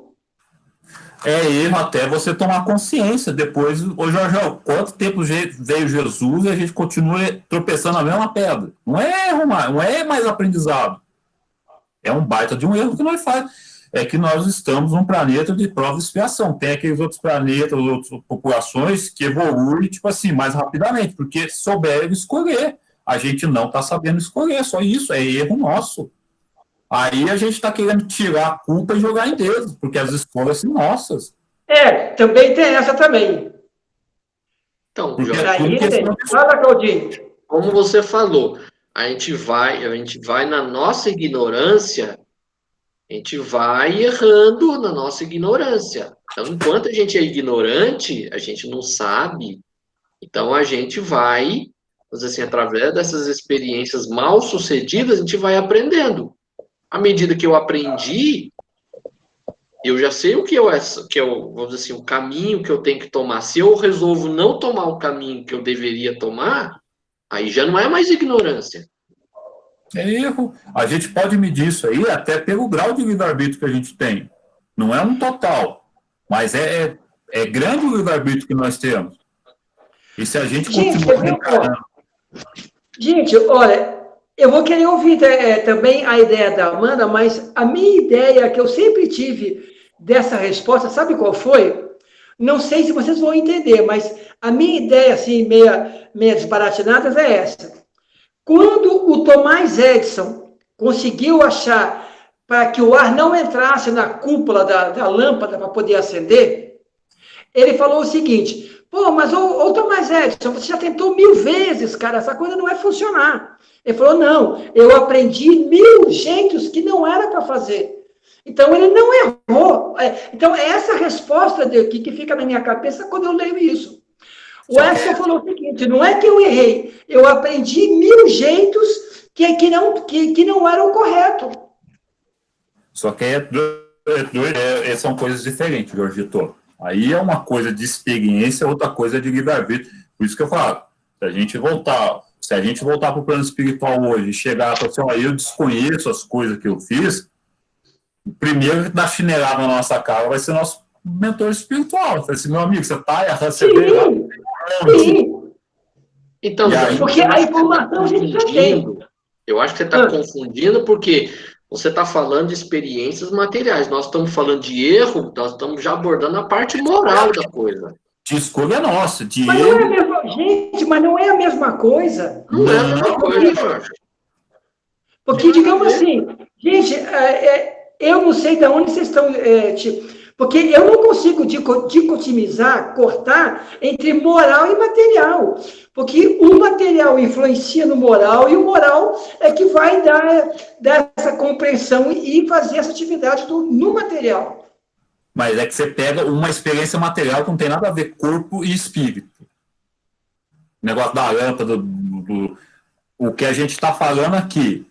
É erro até você tomar consciência. Depois, Jorge, quanto tempo veio Jesus e a gente continua tropeçando na mesma pedra? Não é erro mais, não é mais aprendizado. É um baita de um erro que nós faz. é que nós estamos num planeta de prova e expiação. Tem aqueles outros planetas, outras populações que evoluem, tipo assim, mais rapidamente, porque souberam escolher. A gente não está sabendo escolher, só isso, é erro nosso. Aí a gente está querendo tirar a culpa e jogar em Deus, porque as escolhas são nossas. Também tem essa também. Então, Porque Jorge, é tudo questão de Fala, Claudinho. como você falou, a gente vai na nossa ignorância, a gente vai errando na nossa ignorância. Então, enquanto a gente é ignorante, a gente não sabe, então a gente vai, vamos dizer assim, através dessas experiências mal sucedidas, a gente vai aprendendo. À medida que eu aprendi, eu já sei o que vamos dizer assim, o caminho que eu tenho que tomar. Se eu resolvo não tomar o caminho que eu deveria tomar, aí já não é mais ignorância. É erro. A gente pode medir isso aí até pelo grau de livre-arbítrio que a gente tem. Não é um total, mas é grande o livre-arbítrio que nós temos. E se a gente continuar encarando... Gente, olha, eu vou querer ouvir também a ideia da Amanda, mas a minha ideia que eu sempre tive dessa resposta, sabe qual foi? Não sei se vocês vão entender, mas a minha ideia, assim, meia desbaratinada, é essa. Quando o Thomas Edison conseguiu achar para que o ar não entrasse na cúpula da lâmpada para poder acender, ele falou o seguinte: pô, mas ô Thomas Edison, você já tentou 1000 vezes, cara, essa coisa não vai funcionar. Ele falou: não, eu aprendi 1000 jeitos que não era para fazer. Então, ele não errou. Então, é essa resposta que fica na minha cabeça quando eu leio isso. O Edson falou o seguinte: não é que eu errei, eu aprendi 1000 jeitos que não eram corretos. Só que são coisas diferentes, Jorgito. Aí é uma coisa de experiência, outra coisa de livre-arbítrio. Por isso que eu falo, se a gente voltar para o plano espiritual hoje e chegar e falar assim, ó, eu desconheço as coisas que eu fiz, o primeiro que dá chinelada na nossa cara vai ser nosso mentor espiritual. Fala assim, meu amigo, você está errando, você veio lá. Sim. Então, porque a informação a gente já tem. Eu acho que você está confundindo porque você está falando de experiências materiais. Nós estamos falando de erro, nós estamos já abordando a parte moral da coisa. De escolha nossa, de mas erro. não é a mesma, gente, mas não é a mesma coisa. Não é a mesma coisa, Jorge. Porque, digamos assim, gente, eu não sei de onde vocês estão... porque eu não consigo dicotomizar, cortar entre moral e material. Porque o material influencia no moral e o moral é que vai dar essa compreensão e fazer essa atividade no material. Mas é que você pega uma experiência material que não tem nada a ver corpo e espírito. O negócio da lâmpada, o que a gente está falando aqui.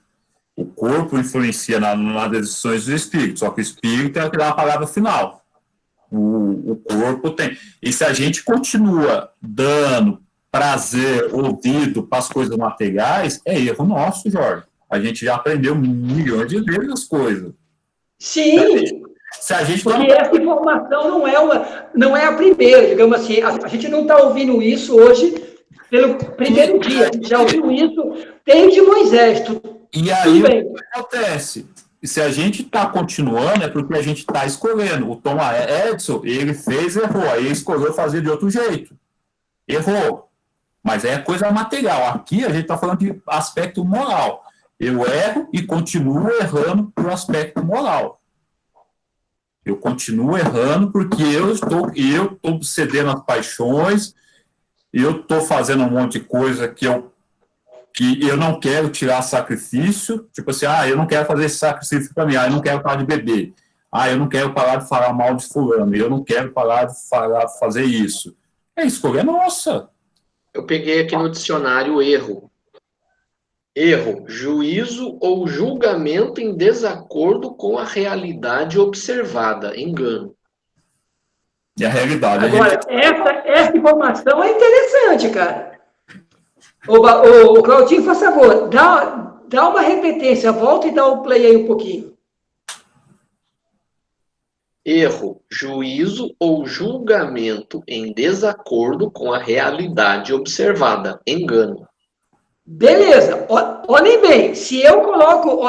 O corpo influencia nas decisões do espírito, só que o espírito é o que dá a palavra final. O corpo tem. E se a gente continua dando prazer, ouvido para as coisas materiais, é erro nosso, Jorge. A gente já aprendeu milhões de vezes as coisas. Sim, se a gente porque essa informação não é a primeira, digamos assim. A gente não está ouvindo isso hoje pelo primeiro dia. A gente já ouviu isso desde Moisés. E aí, o que acontece? Se a gente está continuando, é porque a gente está escolhendo. O Thomas Edison, ele fez, errou. Aí ele escolheu fazer de outro jeito. Errou. Mas é coisa material. Aqui a gente está falando de aspecto moral. Eu erro e continuo errando por aspecto moral. Eu continuo errando porque eu estou cedendo às paixões, eu estou fazendo um monte de coisa que eu não quero tirar sacrifício, tipo assim, eu não quero fazer esse sacrifício para mim, eu não quero parar de beber, eu não quero parar de falar mal de fulano, eu não quero parar de fazer isso. É escolha nossa. Eu peguei aqui no dicionário erro. Erro, juízo ou julgamento em desacordo com a realidade observada, engano. E a realidade... Agora, essa informação é interessante, cara. Ô Claudinho, por favor, dá uma repetência, volta e dá o play aí um pouquinho. Erro, juízo ou julgamento em desacordo com a realidade observada, engano. Beleza, olhem bem, se eu coloco...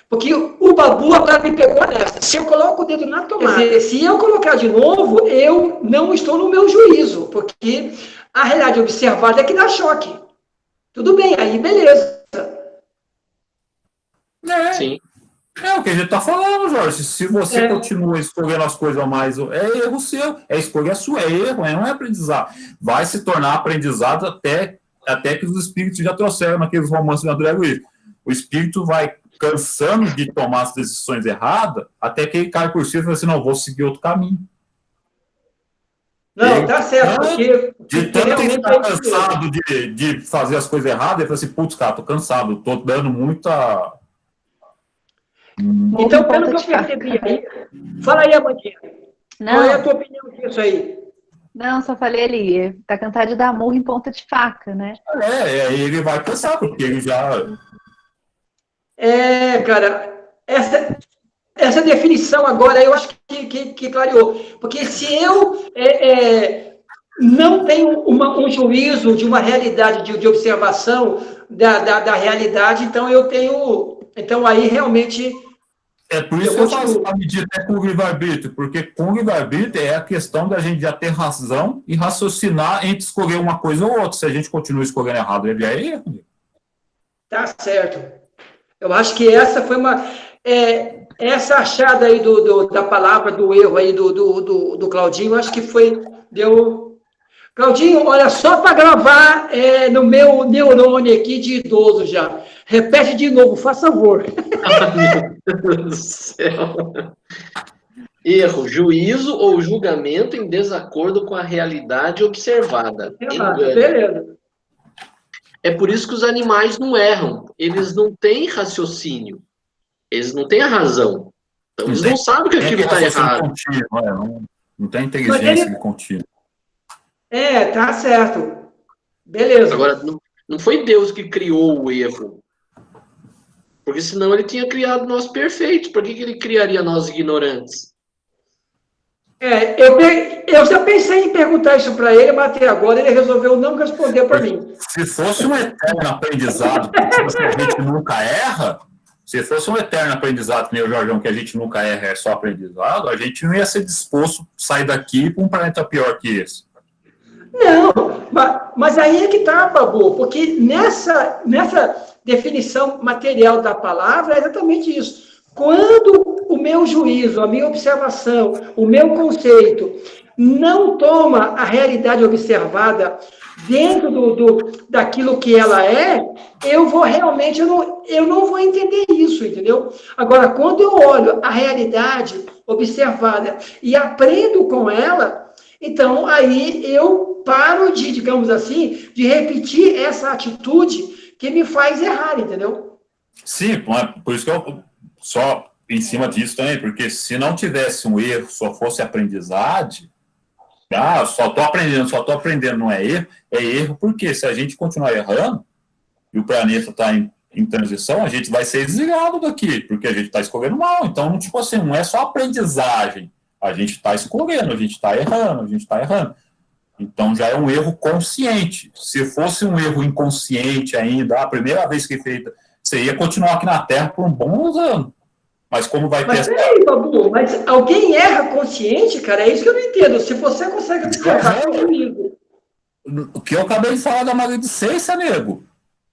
Porque o Babu agora me pegou nessa. Se eu coloco o dedo na tomada, quer dizer, se eu colocar de novo, eu não estou no meu juízo, porque a realidade observada é que dá choque. Tudo bem, aí beleza. Sim. É o que a gente está falando, Jorge. Se você continua escolhendo as coisas mais, é erro seu, é escolha sua, é erro, não é aprendizado. Vai se tornar aprendizado até que os espíritos já trouxeram naqueles romances de André Luiz. O espírito vai cansando de tomar as decisões erradas, até que ele cai por cima e fala assim, não, vou seguir outro caminho. Não, tá certo, porque de tanto ele estar cansado de fazer as coisas erradas, ele fala assim, putz, cara, tô cansado, tô dando muita... Então, pelo que eu percebi aí, fala aí, Amandinha, qual é a tua opinião disso aí? Não, só falei ali, tá cansado de dar murro em ponta de faca, né? Ele vai cansar, porque ele já... Cara, essa definição agora eu acho que clareou. Porque se eu não tenho um juízo de uma realidade, de observação da realidade, então eu tenho. Então aí realmente. É por isso que eu faço a medida com o livre-arbítrio, porque com o livre-arbítrio é a questão da gente já ter razão e raciocinar entre escolher uma coisa ou outra. Se a gente continua escolhendo errado, ele é erro. Tá certo. Eu acho que essa foi uma. Essa achada aí da palavra do erro aí do Claudinho, acho que deu. Claudinho, olha, só para gravar no meu neurônio aqui de idoso já. Repete de novo, faz favor. Meu Deus do céu. Erro, juízo ou julgamento em desacordo com a realidade observada. Engano. Beleza. É por isso que os animais não erram. Eles não têm raciocínio. Eles não têm a razão. Então, eles não sabem que aquilo está errado. Não tem inteligência contínua. Tá certo. Beleza. Agora, não foi Deus que criou o erro. Porque senão ele tinha criado nós perfeitos. Por que ele criaria nós ignorantes? Eu já pensei em perguntar isso para ele, mas até agora ele resolveu não responder para mim. Se fosse um eterno aprendizado, que a gente nunca erra, se fosse um eterno aprendizado, que nem o Jorgão, que a gente nunca erra, é só aprendizado, a gente não ia ser disposto a sair daqui para um planeta pior que esse. Não, mas aí é que tá, Babu, porque nessa definição material da palavra é exatamente isso. Quando o meu juízo, a minha observação, o meu conceito não toma a realidade observada dentro daquilo que ela é, eu não vou entender isso, entendeu? Agora, quando eu olho a realidade observada e aprendo com ela, então aí eu paro digamos assim, de repetir essa atitude que me faz errar, entendeu? Sim, por isso que eu só em cima disso também, porque se não tivesse um erro, só fosse aprendizagem, só estou aprendendo, não é erro porque se a gente continuar errando e o planeta está em transição, a gente vai ser desligado daqui, porque a gente está escolhendo mal. Então, tipo assim, não é só aprendizagem, a gente está escolhendo, a gente está errando. Então, já é um erro consciente. Se fosse um erro inconsciente ainda, a primeira vez que feita, você ia continuar aqui na Terra por bons anos. Mas como vai ter... Mas peraí, Babu, mas alguém erra consciente, cara? É isso que eu não entendo. Se você consegue observar comigo. O que eu acabei de falar da maledicência, nego.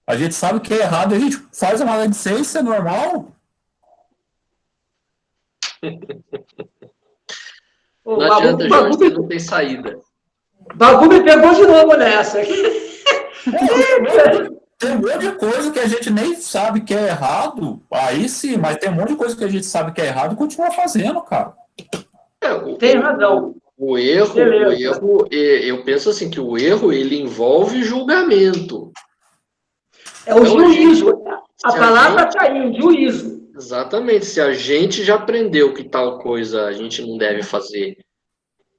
A gente sabe que é errado, a gente faz a maledicência, é normal. Não adianta, Jorge, você não tem saída. Babu me pegou de novo nessa. Tem um monte de coisa que a gente nem sabe que é errado, aí sim, mas tem um monte de coisa que a gente sabe que é errado e continua fazendo, cara. Tem razão. O erro, eu penso assim, que o erro, ele envolve julgamento. É o juízo. A palavra está aí, juízo. Exatamente. Se a gente já aprendeu que tal coisa a gente não deve fazer,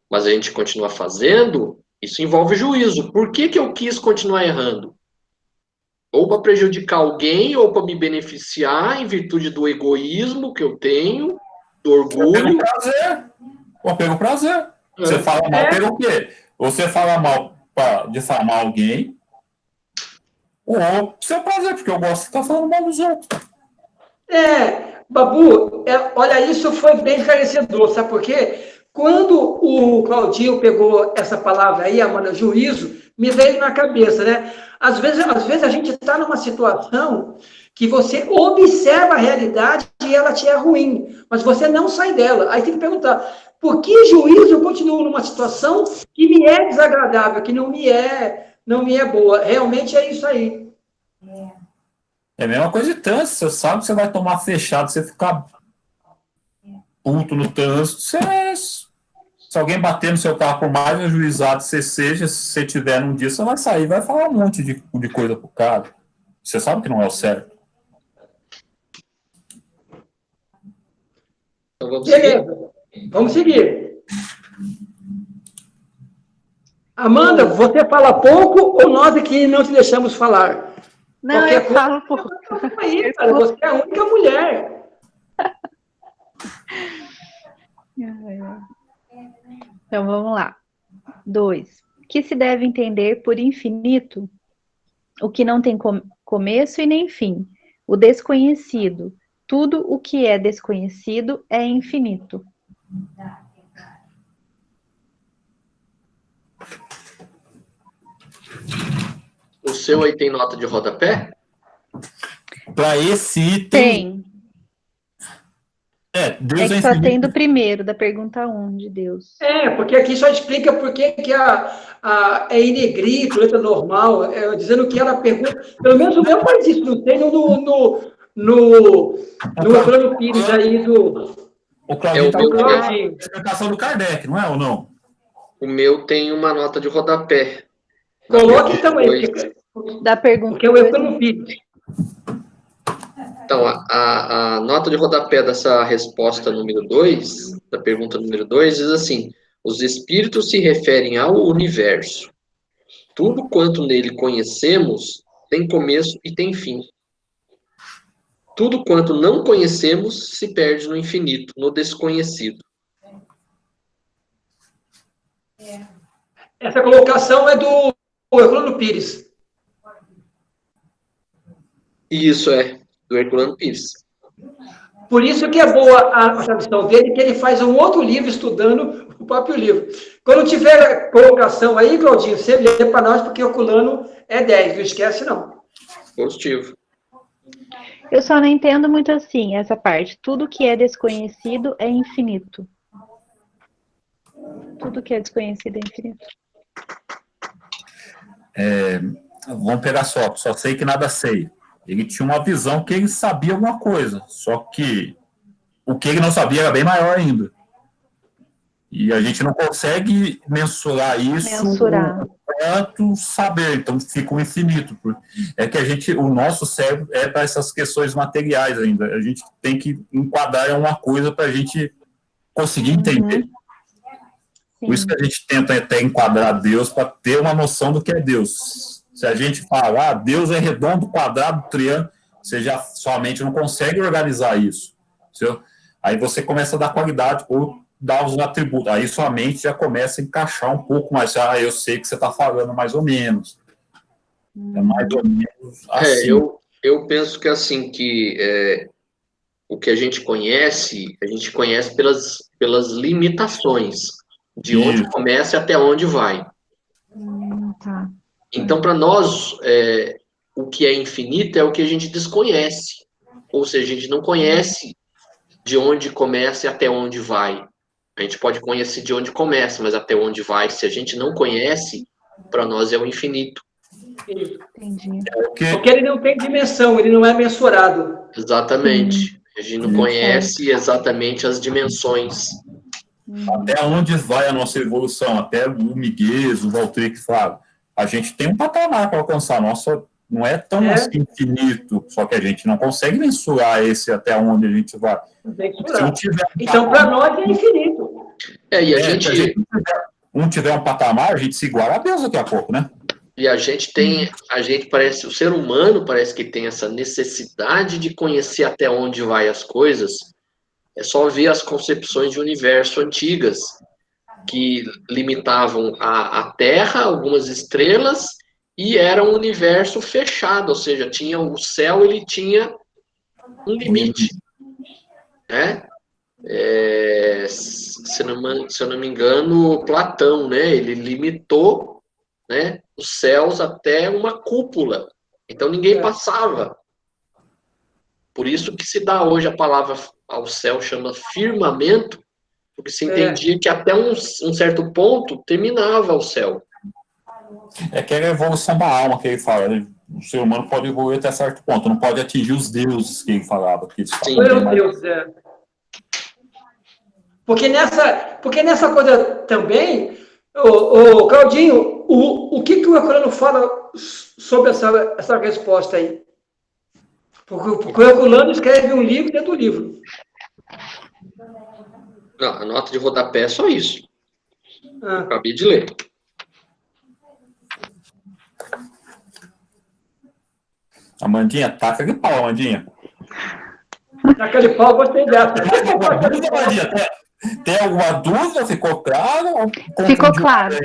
mas a gente continua fazendo, isso envolve juízo. Por que eu quis continuar errando? Ou para prejudicar alguém, ou para me beneficiar em virtude do egoísmo que eu tenho, do orgulho. Eu pego prazer. Você fala mal pelo quê? Ou você fala mal para difamar alguém, ou seu prazer, porque eu gosto de ficar falando mal dos outros. Babu, olha, isso foi bem esclarecedor, sabe por quê? Quando o Claudinho pegou essa palavra aí, Amanda, juízo, me veio na cabeça, né? Às vezes a gente está numa situação que você observa a realidade e ela te é ruim, mas você não sai dela. Aí tem que perguntar, por que juízo eu continuo numa situação que me é desagradável, que não me é boa? Realmente é isso aí. É a mesma coisa de trânsito. Você sabe que você vai tomar fechado, você ficar puto no trânsito, se alguém bater no seu carro, por mais ajuizado você seja, se você tiver num dia, você vai sair, vai falar um monte de coisa pro cara. Você sabe que não é o certo. Então vamos seguir? Beleza, vamos seguir. Amanda, você fala pouco ou nós aqui não te deixamos falar? Não, Qualquer eu falo pouco. aí, cara, você é a única mulher. Então, vamos lá. 2. Que se deve entender por infinito? O que não tem começo e nem fim. O desconhecido. Tudo o que é desconhecido é infinito. O seu aí tem nota de rodapé? Para esse item... Tem. Deus É que só tem do primeiro, da pergunta 1 de Deus. Porque aqui só explica por que é em negrito, letra normal, dizendo que ela pergunta. Pelo menos o meu faz isso, não tem no Plano Pires aí do. O Claudinho É o meu a explicação do Kardec, não é ou não? O meu tem uma nota de rodapé. Coloque então aí, da pergunta. porque é o Plano Pires. Então, a nota de rodapé dessa resposta número 2, da pergunta número 2, diz assim: os espíritos se referem ao universo. Tudo quanto nele conhecemos tem começo e tem fim. Tudo quanto não conhecemos se perde no infinito, no desconhecido. Essa colocação é do Plano Pires. Isso do Herculano Pires. Por isso que é boa a tradução dele, que ele faz um outro livro estudando o próprio livro. Quando tiver colocação aí, Claudinho, você lê para nós, porque o Herculano é 10, não esquece não. Positivo. Eu só não entendo muito assim, essa parte. Tudo que é desconhecido é infinito. Tudo que é desconhecido é infinito. Vamos pegar só sei que nada sei. Ele tinha uma visão que ele sabia alguma coisa, só que o que ele não sabia era bem maior ainda. E a gente não consegue mensurar isso quanto saber, então fica um infinito. É que o nosso cérebro é para essas questões materiais ainda. A gente tem que enquadrar em uma coisa para a gente conseguir entender. Por isso que a gente tenta até enquadrar Deus para ter uma noção do que é Deus. Se a gente falar, Deus é redondo, quadrado, triângulo, você já somente não consegue organizar isso. Entendeu? Aí você começa a dar qualidade ou dar os atributos. Aí sua mente já começa a encaixar um pouco mais. Eu sei que você está falando mais ou menos. É mais ou menos assim. Eu penso que assim, o que a gente conhece pelas limitações, de onde começa e até onde vai. Tá. Então, para nós, o que é infinito é o que a gente desconhece. Ou seja, a gente não conhece de onde começa e até onde vai. A gente pode conhecer de onde começa, mas até onde vai, se a gente não conhece, para nós é o infinito. Entendi. Porque ele não tem dimensão, ele não é mensurado. Exatamente. A gente não conhece exatamente as dimensões. Até onde vai a nossa evolução? Até o Miguel, o Valtteri que fala. A gente tem um patamar para alcançar. Nossa, não é tão assim infinito, só que a gente não consegue mensurar esse até onde a gente vai. Se não tiver então, para nós é infinito. E a gente... Se não tiver um patamar, a gente se iguala a Deus daqui a pouco, né? E a gente parece, o ser humano parece que tem essa necessidade de conhecer até onde vai as coisas. É só ver as concepções de universo antigas, que limitavam a Terra, algumas estrelas, e era um universo fechado, ou seja, tinha o céu, ele tinha um limite, né? Se eu não me engano, Platão, né? Ele limitou, né, os céus até uma cúpula. Então ninguém passava. Por isso que se dá hoje a palavra ao céu chama firmamento, porque se entendia que até um certo ponto terminava o céu. É que é a evolução da alma que ele fala. Né? O ser humano pode evoluir até certo ponto, não pode atingir os deuses que ele falava. Que Sim. Meu Deus, Porque nessa coisa também, Claudinho, o que o Herculano fala sobre essa resposta aí? Porque o Herculano escreve um livro dentro do livro. Não, a nota de rodapé é só isso. Acabei de ler. Amandinha, taca de pau, Amandinha. Taca de pau, gostei dessa. Tem alguma dúvida? Ficou claro? Ficou claro.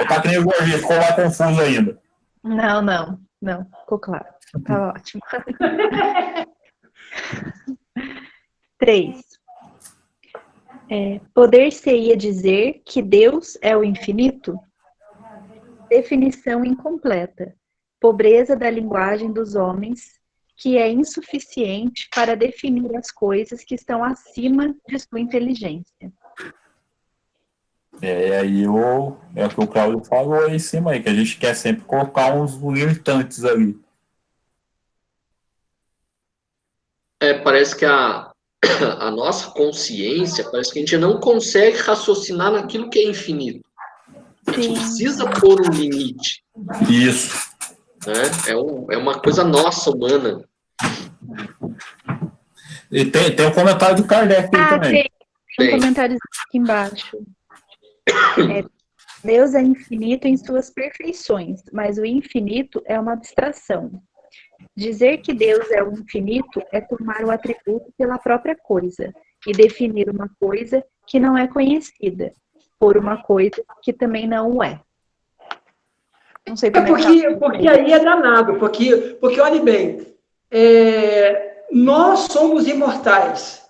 Tá que nem o Jorginho, ficou lá confuso ainda. Não, ficou claro. Tá ótimo. 3. Poder-se-ia dizer que Deus é o infinito? Definição incompleta. Pobreza da linguagem dos homens, que é insuficiente para definir as coisas que estão acima de sua inteligência. Aí é o que o Cláudio falou aí em cima aí, que a gente quer sempre colocar uns limitantes ali. Parece que a nossa consciência, parece que a gente não consegue raciocinar naquilo que é infinito. A gente precisa pôr um limite. Isso. Né? É uma coisa nossa, humana. E tem um comentário do Kardec aí também. Tem um comentário aqui embaixo. Deus é infinito em suas perfeições, mas o infinito é uma abstração. Dizer que Deus é o infinito é tomar o atributo pela própria coisa e definir uma coisa que não é conhecida por uma coisa que também não o é. Não sei como porque aí é danado, porque olhe bem, nós somos imortais.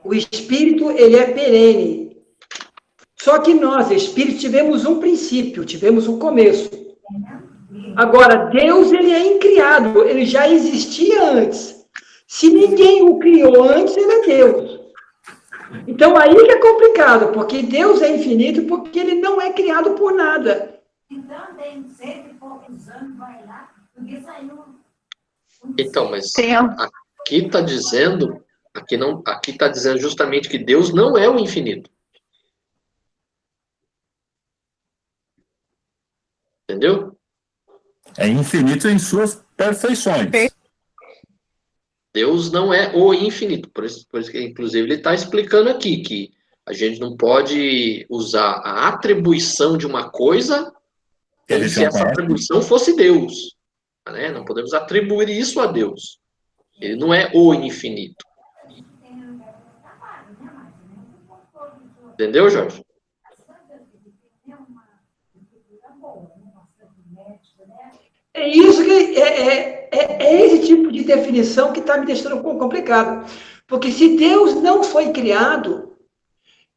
O espírito, ele é perene. Só que nós, espíritos, tivemos um princípio, tivemos um começo. Agora, Deus, ele é incriado, ele já existia antes. Se ninguém o criou antes, ele é Deus. Então, aí que é complicado, porque Deus é infinito, porque ele não é criado por nada. Então, mas aqui está dizendo, aqui está dizendo justamente que Deus não é o infinito. Entendeu? É infinito em suas perfeições. Deus não é o infinito. Por isso que, inclusive, ele está explicando aqui que a gente não pode usar a atribuição de uma coisa como se essa atribuição fosse Deus. Né? Não podemos atribuir isso a Deus. Ele não é o infinito. Entendeu, Jorge? É isso que é esse tipo de definição que está me deixando complicado. Porque se Deus não foi criado,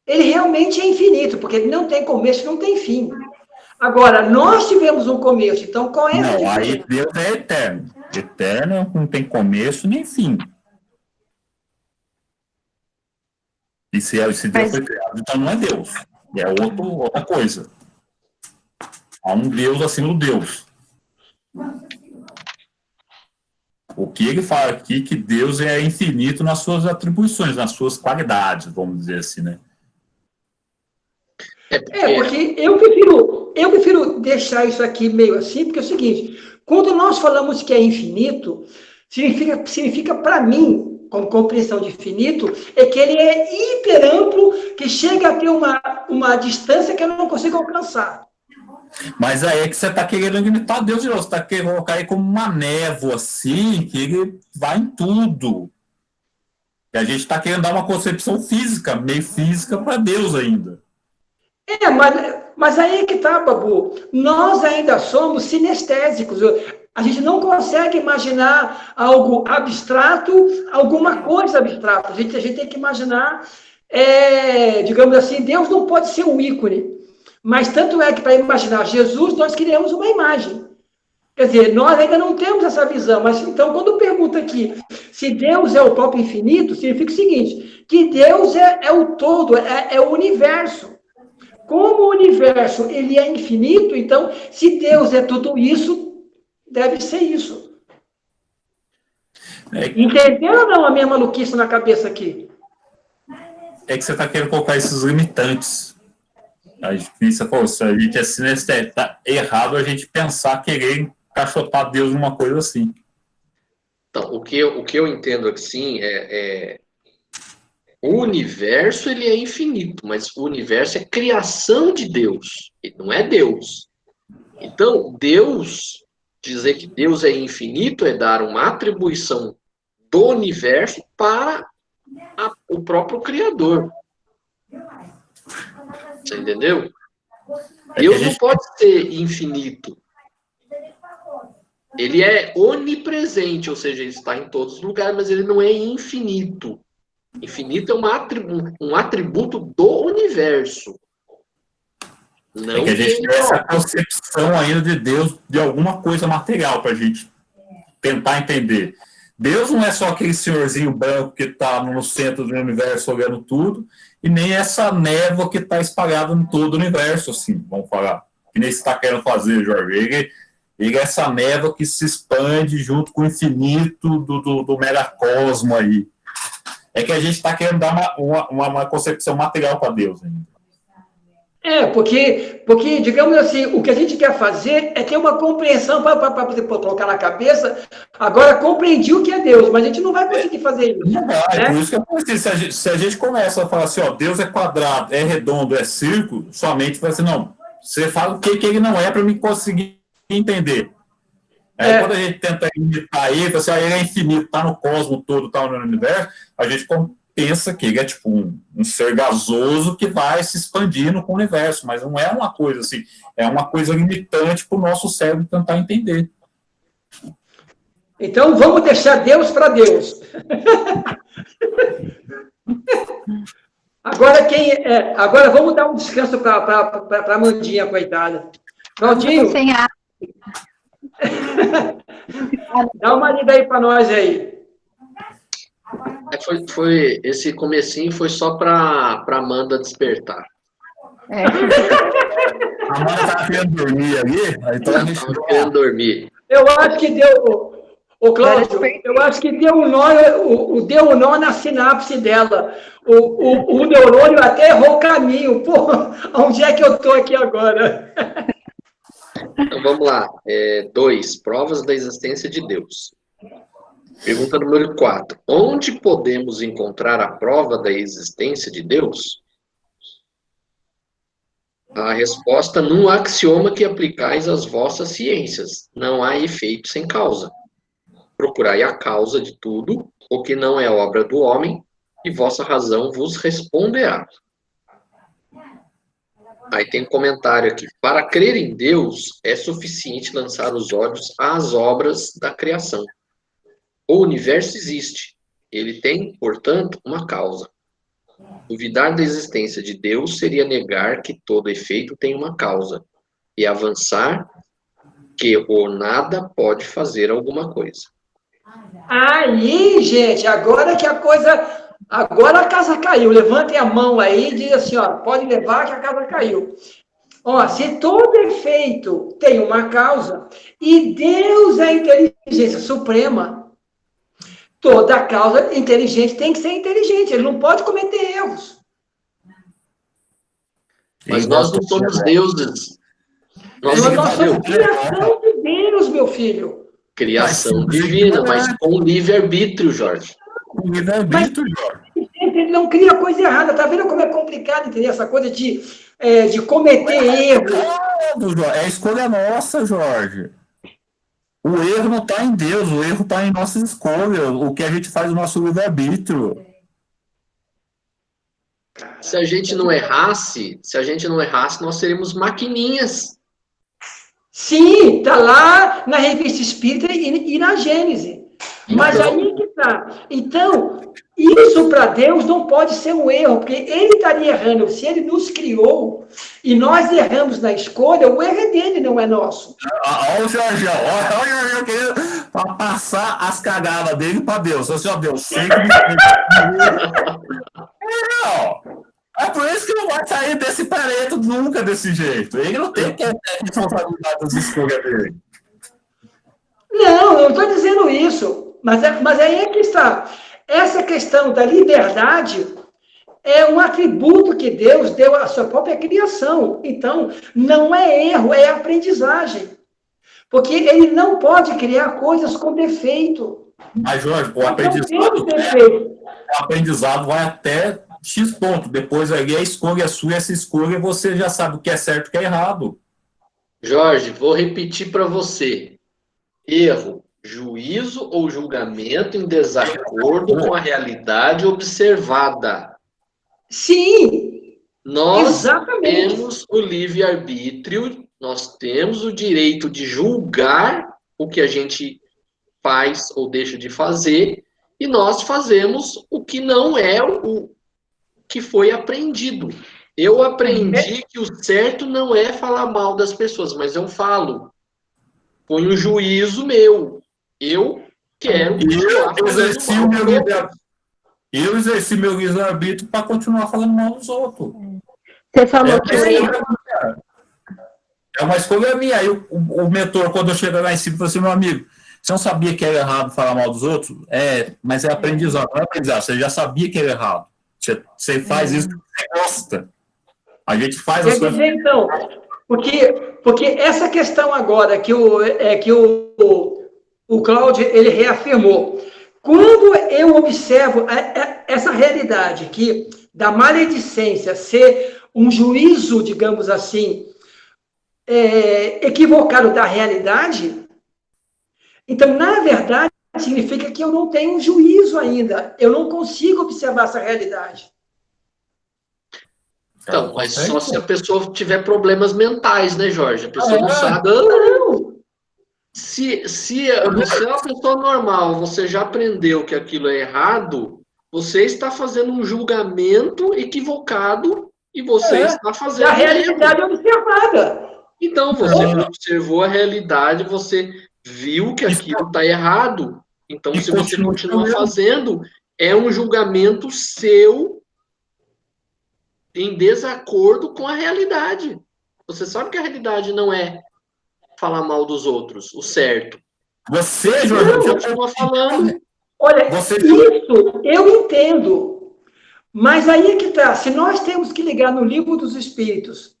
ele realmente é infinito, porque ele não tem começo, não tem fim. Agora, nós tivemos um começo, então qual é essa diferença? Aí Deus é eterno. Eterno não tem começo nem fim. E se Deus foi criado, então não é Deus. É outra coisa. Há um Deus acima do Deus. O que ele fala aqui que Deus é infinito nas suas atribuições, nas suas qualidades, vamos dizer assim, né? Porque eu prefiro deixar isso aqui meio assim, porque é o seguinte, quando nós falamos que é infinito, significa para mim, como compreensão de infinito, é que ele é hiper amplo, que chega a ter uma distância que eu não consigo alcançar. Mas aí é que você está querendo limitar Deus de novo, você está querendo colocar ele como uma névoa, assim, que ele vai em tudo. E a gente está querendo dar uma concepção física, meio física, para Deus ainda. Mas aí é que tá, Babu. Nós ainda somos sinestésicos. A gente não consegue imaginar algo abstrato, alguma coisa abstrata. A gente tem que imaginar, digamos assim, Deus não pode ser um ícone. Mas tanto é que para imaginar Jesus, nós criamos uma imagem. Quer dizer, nós ainda não temos essa visão. Mas então, quando pergunta aqui se Deus é o próprio infinito, significa o seguinte, que Deus é o todo, é o universo. Como o universo ele é infinito, então, se Deus é tudo isso, deve ser isso. Entendeu ou não a minha maluquice na cabeça aqui? É que você está querendo colocar esses limitantes. A gente pensa, pô, se a gente é tá errado a gente pensar, querer encaixotar Deus numa coisa assim. Então, o que eu entendo assim o universo ele é infinito, mas o universo é criação de Deus, ele não é Deus. Então, dizer que Deus é infinito é dar uma atribuição do universo para o próprio Criador. Você entendeu? Deus não pode ser infinito. Ele é onipresente, ou seja, ele está em todos os lugares, mas ele não é infinito. Infinito é um atributo do universo. Não é que a gente tem essa concepção ainda de Deus, de alguma coisa material, para a gente tentar entender. Deus não é só aquele senhorzinho branco que está no centro do universo olhando tudo, e nem essa névoa que está espalhada em todo o universo, assim, vamos falar. Que nem você está querendo fazer, Jorge. Ele é essa névoa que se expande junto com o infinito do megacosmo aí. É que a gente está querendo dar uma concepção material para Deus ainda. Porque, digamos assim, o que a gente quer fazer é ter uma compreensão para poder colocar na cabeça. Agora, compreendi o que é Deus, mas a gente não vai conseguir fazer isso. Não vai, né? Por isso que eu pensei, se a gente começa a falar assim, ó, Deus é quadrado, é redondo, é círculo, somente vai assim, não, você fala o que ele não é para me conseguir entender. Aí quando a gente tenta imitar ele, assim, ele é infinito, está no cosmos todo, está no universo, a gente pensa que ele é tipo um ser gasoso que vai se expandindo com o universo, mas não é uma coisa assim, é uma coisa limitante para o nosso cérebro tentar entender. Então vamos deixar Deus para Deus. Agora vamos dar um descanso para a Mandinha, coitada. Claudinho, dá uma lida aí para nós aí. Esse comecinho foi só para Amanda despertar. A Amanda estava querendo dormir ali, então a gente estava querendo dormir. Eu acho que deu, Cláudio, eu acho que deu um nó na sinapse dela. O neurônio até errou o caminho. Pô, onde é que eu estou aqui agora? Então vamos lá. 2. Provas da existência de Deus. Pergunta número 4. Onde podemos encontrar a prova da existência de Deus? A resposta: num axioma que aplicais às vossas ciências. Não há efeito sem causa. Procurai a causa de tudo, o que não é obra do homem, e vossa razão vos responderá. Aí tem um comentário aqui. Para crer em Deus, é suficiente lançar os olhos às obras da criação. O universo existe. Ele tem, portanto, uma causa. Duvidar da existência de Deus seria negar que todo efeito tem uma causa e avançar que o nada pode fazer alguma coisa. Aí, gente, agora que a coisa... Agora a casa caiu. Levantem a mão aí e diz assim, ó, pode levar que a casa caiu. Ó, se todo efeito tem uma causa e Deus é a inteligência suprema, toda causa inteligente tem que ser inteligente, ele não pode cometer erros. Mas nós não somos deuses. Nós somos criação de Deus, meu filho. Criação divina, mas com livre-arbítrio, Jorge. Com livre-arbítrio, Jorge. Ele não cria coisa errada. Tá vendo como é complicado entender essa coisa de cometer erros? É a escolha nossa, Jorge. O erro não está em Deus, o erro está em nossas escolhas, o que a gente faz no nosso livre-arbítrio. Se a gente não errasse, nós seríamos maquininhas. Sim, está lá na Revista Espírita e na Gênese. Mas aí é que está. Então, isso para Deus não pode ser um erro, porque ele estaria errando. Se ele nos criou e nós erramos na escolha, o erro é dele, não é nosso. Olha o Jorjão, olha o Jorjão querendo pra passar as cagadas dele para Deus. Assim, ó, Deus, sei que não. É por isso que não vai sair desse planeta nunca desse jeito. Ele não tem que ter responsabilidade das escolhas dele. Não, eu não estou dizendo isso. Mas aí é que está. Essa questão da liberdade é um atributo que Deus deu à sua própria criação. Então, não é erro, é aprendizagem. Porque ele não pode criar coisas com defeito. Mas, Jorge, o aprendizado vai até X ponto. Depois aí a escolha é sua, essa escolha você já sabe o que é certo e o que é errado. Jorge, vou repetir para você. Erro, juízo ou julgamento em desacordo com a realidade observada. Sim, Nós exatamente. temos o livre-arbítrio, nós temos o direito de julgar o que a gente faz ou deixa de fazer, e nós fazemos o que não é o que foi aprendido. Eu aprendi que o certo não é falar mal das pessoas, mas eu falo. Foi um juízo meu. Eu quero continuar fazendo mal. Eu exerci meu livre-arbítrio para continuar falando mal dos outros. Você falou que é uma escolha minha. Aí o mentor, quando eu chego lá em cima, falou assim, meu amigo, você não sabia que era errado falar mal dos outros? Mas é aprendizado, não é aprendizado. Você já sabia que era errado. Você faz isso porque você gosta. A gente faz as coisas... Então, porque essa questão agora que o Cláudio ele reafirmou, quando eu observo essa realidade que da maledicência ser um juízo, digamos assim, equivocado da realidade, então, na verdade, significa que eu não tenho juízo ainda, eu não consigo observar essa realidade. Então, mas só se a pessoa tiver problemas mentais, né, Jorge? A pessoa não sabe. Se você é uma pessoa normal, você já aprendeu que aquilo é errado, você está fazendo um julgamento equivocado e você está fazendo. A realidade observada. Então, você observou a realidade, você viu que aquilo está errado. Então, se você continuar fazendo, é um julgamento seu em desacordo com a realidade. Você sabe que a realidade não é falar mal dos outros, o certo. Você, Jorge, continua falando. Olha, isso eu entendo. Mas aí é que está. Se nós temos que ligar no Livro dos Espíritos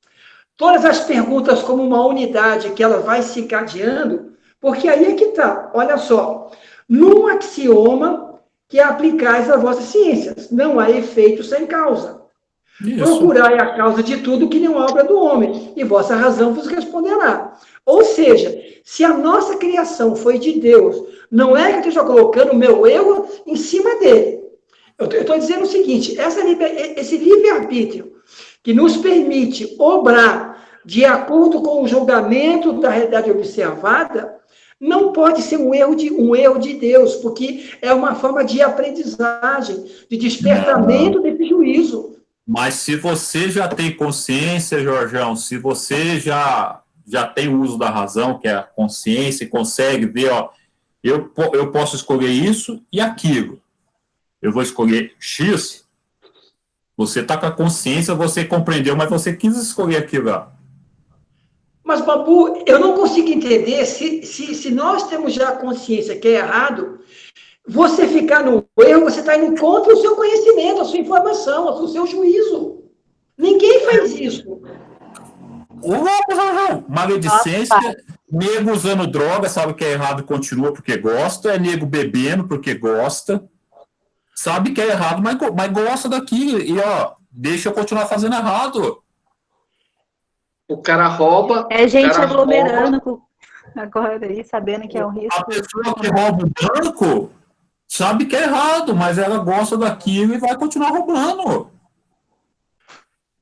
todas as perguntas como uma unidade que ela vai se encadeando, porque aí é que está. Olha só. Num axioma que aplicais às vossas ciências, não há efeito sem causa. Isso. Procurai a causa de tudo que não é obra do homem, e vossa razão vos responderá. Ou seja, se a nossa criação foi de Deus, não é que eu esteja colocando o meu erro em cima dele. Eu estou dizendo o seguinte, esse livre-arbítrio que nos permite obrar de acordo com o julgamento da realidade observada, não pode ser um erro de Deus, porque é uma forma de aprendizagem, de despertamento desse juízo. Mas se você já tem consciência, Jorjão, se você já tem o uso da razão, que é a consciência, e consegue ver, ó, eu posso escolher isso e aquilo. Eu vou escolher X. Você está com a consciência, você compreendeu, mas você quis escolher aquilo lá. Mas, Babu, eu não consigo entender se nós temos já a consciência que é errado, você ficar no erro, você está indo contra o seu conhecimento, a sua informação, o seu juízo. Ninguém faz isso. Maledicência, nego usando droga, sabe que é errado e continua porque gosta, é nego bebendo porque gosta, sabe que é errado, mas gosta daquilo, e ó, deixa eu continuar fazendo errado. O cara rouba. É gente aglomerando agora aí, sabendo que é um risco. A pessoa que rouba o banco sabe que é errado, mas ela gosta daquilo e vai continuar roubando.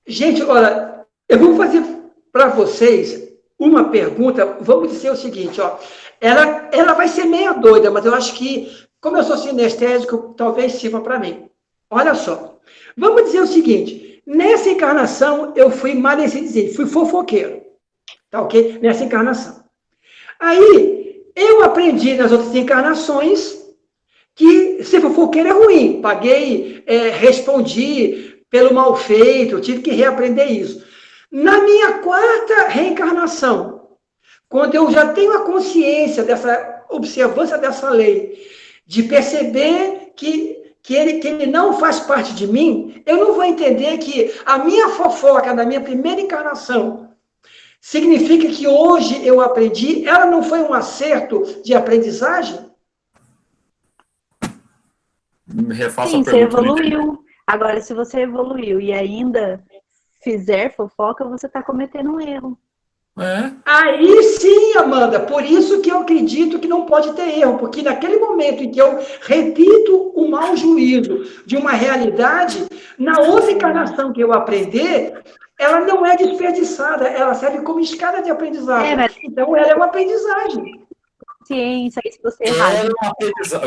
Gente, olha, eu vou fazer para vocês uma pergunta, vamos dizer o seguinte, ó, ela vai ser meio doida, mas eu acho que, como eu sou sinestésico, talvez sirva para mim. Olha só, vamos dizer o seguinte, nessa encarnação eu fui maledicente, fui fofoqueiro, tá ok? Nessa encarnação. Aí, eu aprendi nas outras encarnações que ser fofoqueiro é ruim, paguei, respondi pelo mal feito, eu tive que reaprender isso. Na minha quarta reencarnação, quando eu já tenho a consciência dessa observância dessa lei, de perceber que ele não faz parte de mim, eu não vou entender que a minha fofoca da minha primeira encarnação significa que hoje eu aprendi, ela não foi um acerto de aprendizagem? Refaça Sim, a você pergunta. evoluiu. Agora, se você evoluiu e ainda fizer fofoca, você está cometendo um erro. Aí sim, Amanda, por isso que eu acredito que não pode ter erro, porque naquele momento em que eu repito o mau juízo de uma realidade, na outra encarnação que eu aprender, ela não é desperdiçada, ela serve como escada de aprendizagem. Então, ela é uma aprendizagem. Ciência, e se você errar.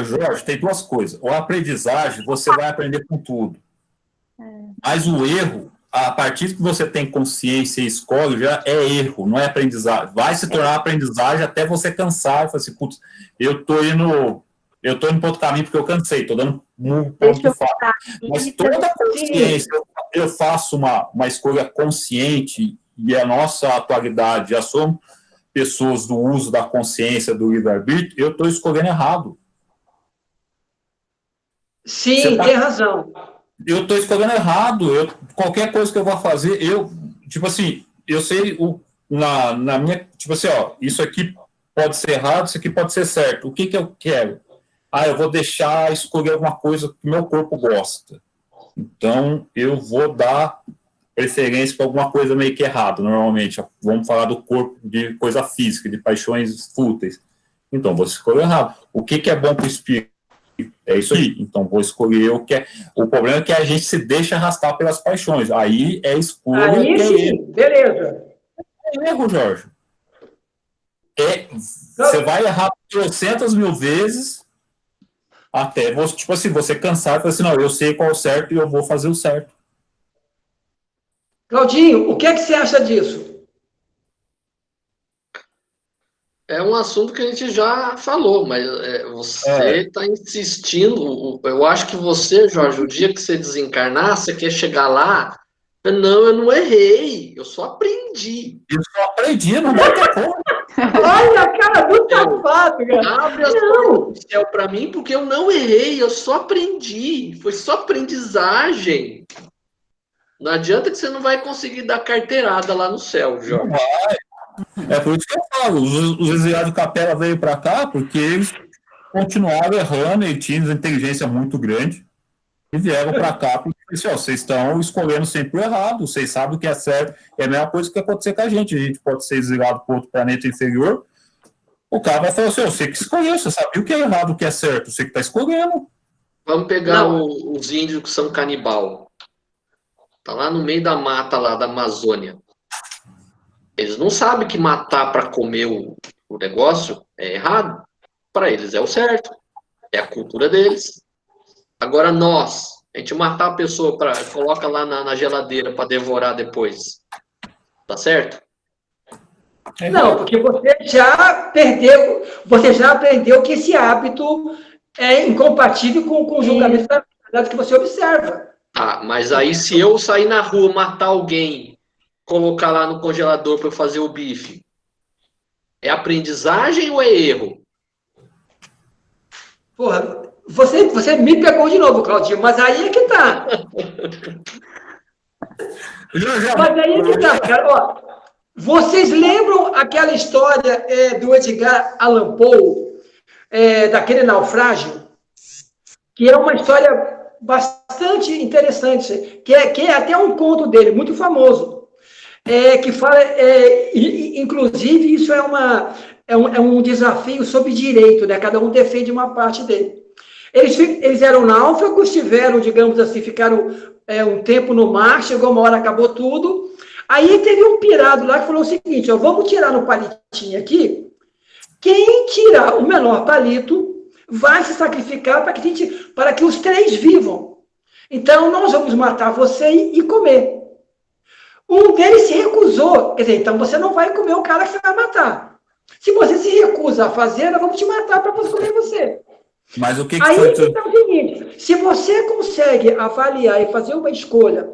Jorge, tem duas coisas. O aprendizagem, você vai aprender com tudo. Mas o erro, a partir que você tem consciência e escolhe, já é erro, não é aprendizagem. Vai se tornar aprendizagem até você cansar e falar assim, putz, eu tô indo para outro caminho porque eu cansei, estou dando um ponto de fato. Mas toda consciência, eu faço uma escolha consciente e a nossa atualidade já somos pessoas do uso da consciência, do livre-arbítrio, eu estou escolhendo errado. Sim, tem razão. Eu estou escolhendo errado. Qualquer coisa que eu vou fazer, tipo assim, eu sei na minha, tipo assim, ó, isso aqui pode ser errado, isso aqui pode ser certo. O que eu quero? Eu vou deixar escolher alguma coisa que meu corpo gosta. Então, eu vou dar preferência para alguma coisa meio que errada, normalmente. Vamos falar do corpo, de coisa física, de paixões fúteis. Então, vou escolher errado. O que é bom para o espírito? É isso aí. Então, vou escolher o que é. O problema é que a gente se deixa arrastar pelas paixões. Aí é escolha. Aí sim, beleza. É erro, Jorge. Você vai errar 300 mil vezes até você, tipo assim, você cansar e falar assim, não, eu sei qual é o certo e eu vou fazer o certo. Claudinho, o que é que você acha disso? É um assunto que a gente já falou, mas você está insistindo. Eu acho que você, Jorge, o dia que você desencarnar, você quer chegar lá. Não, eu não errei, eu só aprendi. Eu só aprendi, não vai ter como. Olha a cara do safado, cara. Abre as portas do céu para mim, porque eu não errei, eu só aprendi. Foi só aprendizagem. Não adianta que você não vai conseguir dar carteirada lá no céu, Jorge. Não vai. É por isso que eu falo, os exiliados de Capela veio para cá porque eles continuaram errando e tinham inteligência muito grande e vieram para cá porque assim, vocês estão escolhendo sempre o errado, vocês sabem o que é certo. É a mesma coisa que acontecer com a gente pode ser exilado para outro planeta inferior, o cara vai falar assim, você que escolheu, você sabia o que é errado, o que é certo, você que está escolhendo. Vamos pegar os índios que são canibal. Tá lá no meio da mata lá da Amazônia. Eles não sabem que matar para comer o negócio é errado. Para eles é o certo. É a cultura deles. Agora nós, a gente matar a pessoa, coloca lá na geladeira para devorar depois. Tá certo? Não, porque você já aprendeu que esse hábito é incompatível com o julgamento da realidade que você observa. Mas aí se eu sair na rua, matar alguém, colocar lá no congelador para eu fazer o bife, é aprendizagem ou é erro? Porra, você me pegou de novo, Claudinho, mas aí é que tá. Mas aí é que tá, cara. Ó, vocês lembram aquela história do Edgar Allan Poe, daquele naufrágio? Que é uma história bastante interessante, que é até um conto dele, muito famoso, que fala, inclusive, isso é um desafio sobre direito, né? Cada um defende uma parte dele. Eles eram náufragos, ficaram, digamos assim, um tempo no mar, chegou uma hora, acabou tudo, Aí teve um pirado lá que falou o seguinte, ó, vamos tirar no palitinho aqui, quem tirar o menor palito vai se sacrificar para que os 3 vivam. Então, nós vamos matar você e comer. Um deles se recusou. Quer dizer, então você não vai comer o cara que você vai matar. Se você se recusa a fazer, nós vamos te matar para comer você. Mas o que Aí foi? então é o seguinte, se você consegue avaliar e fazer uma escolha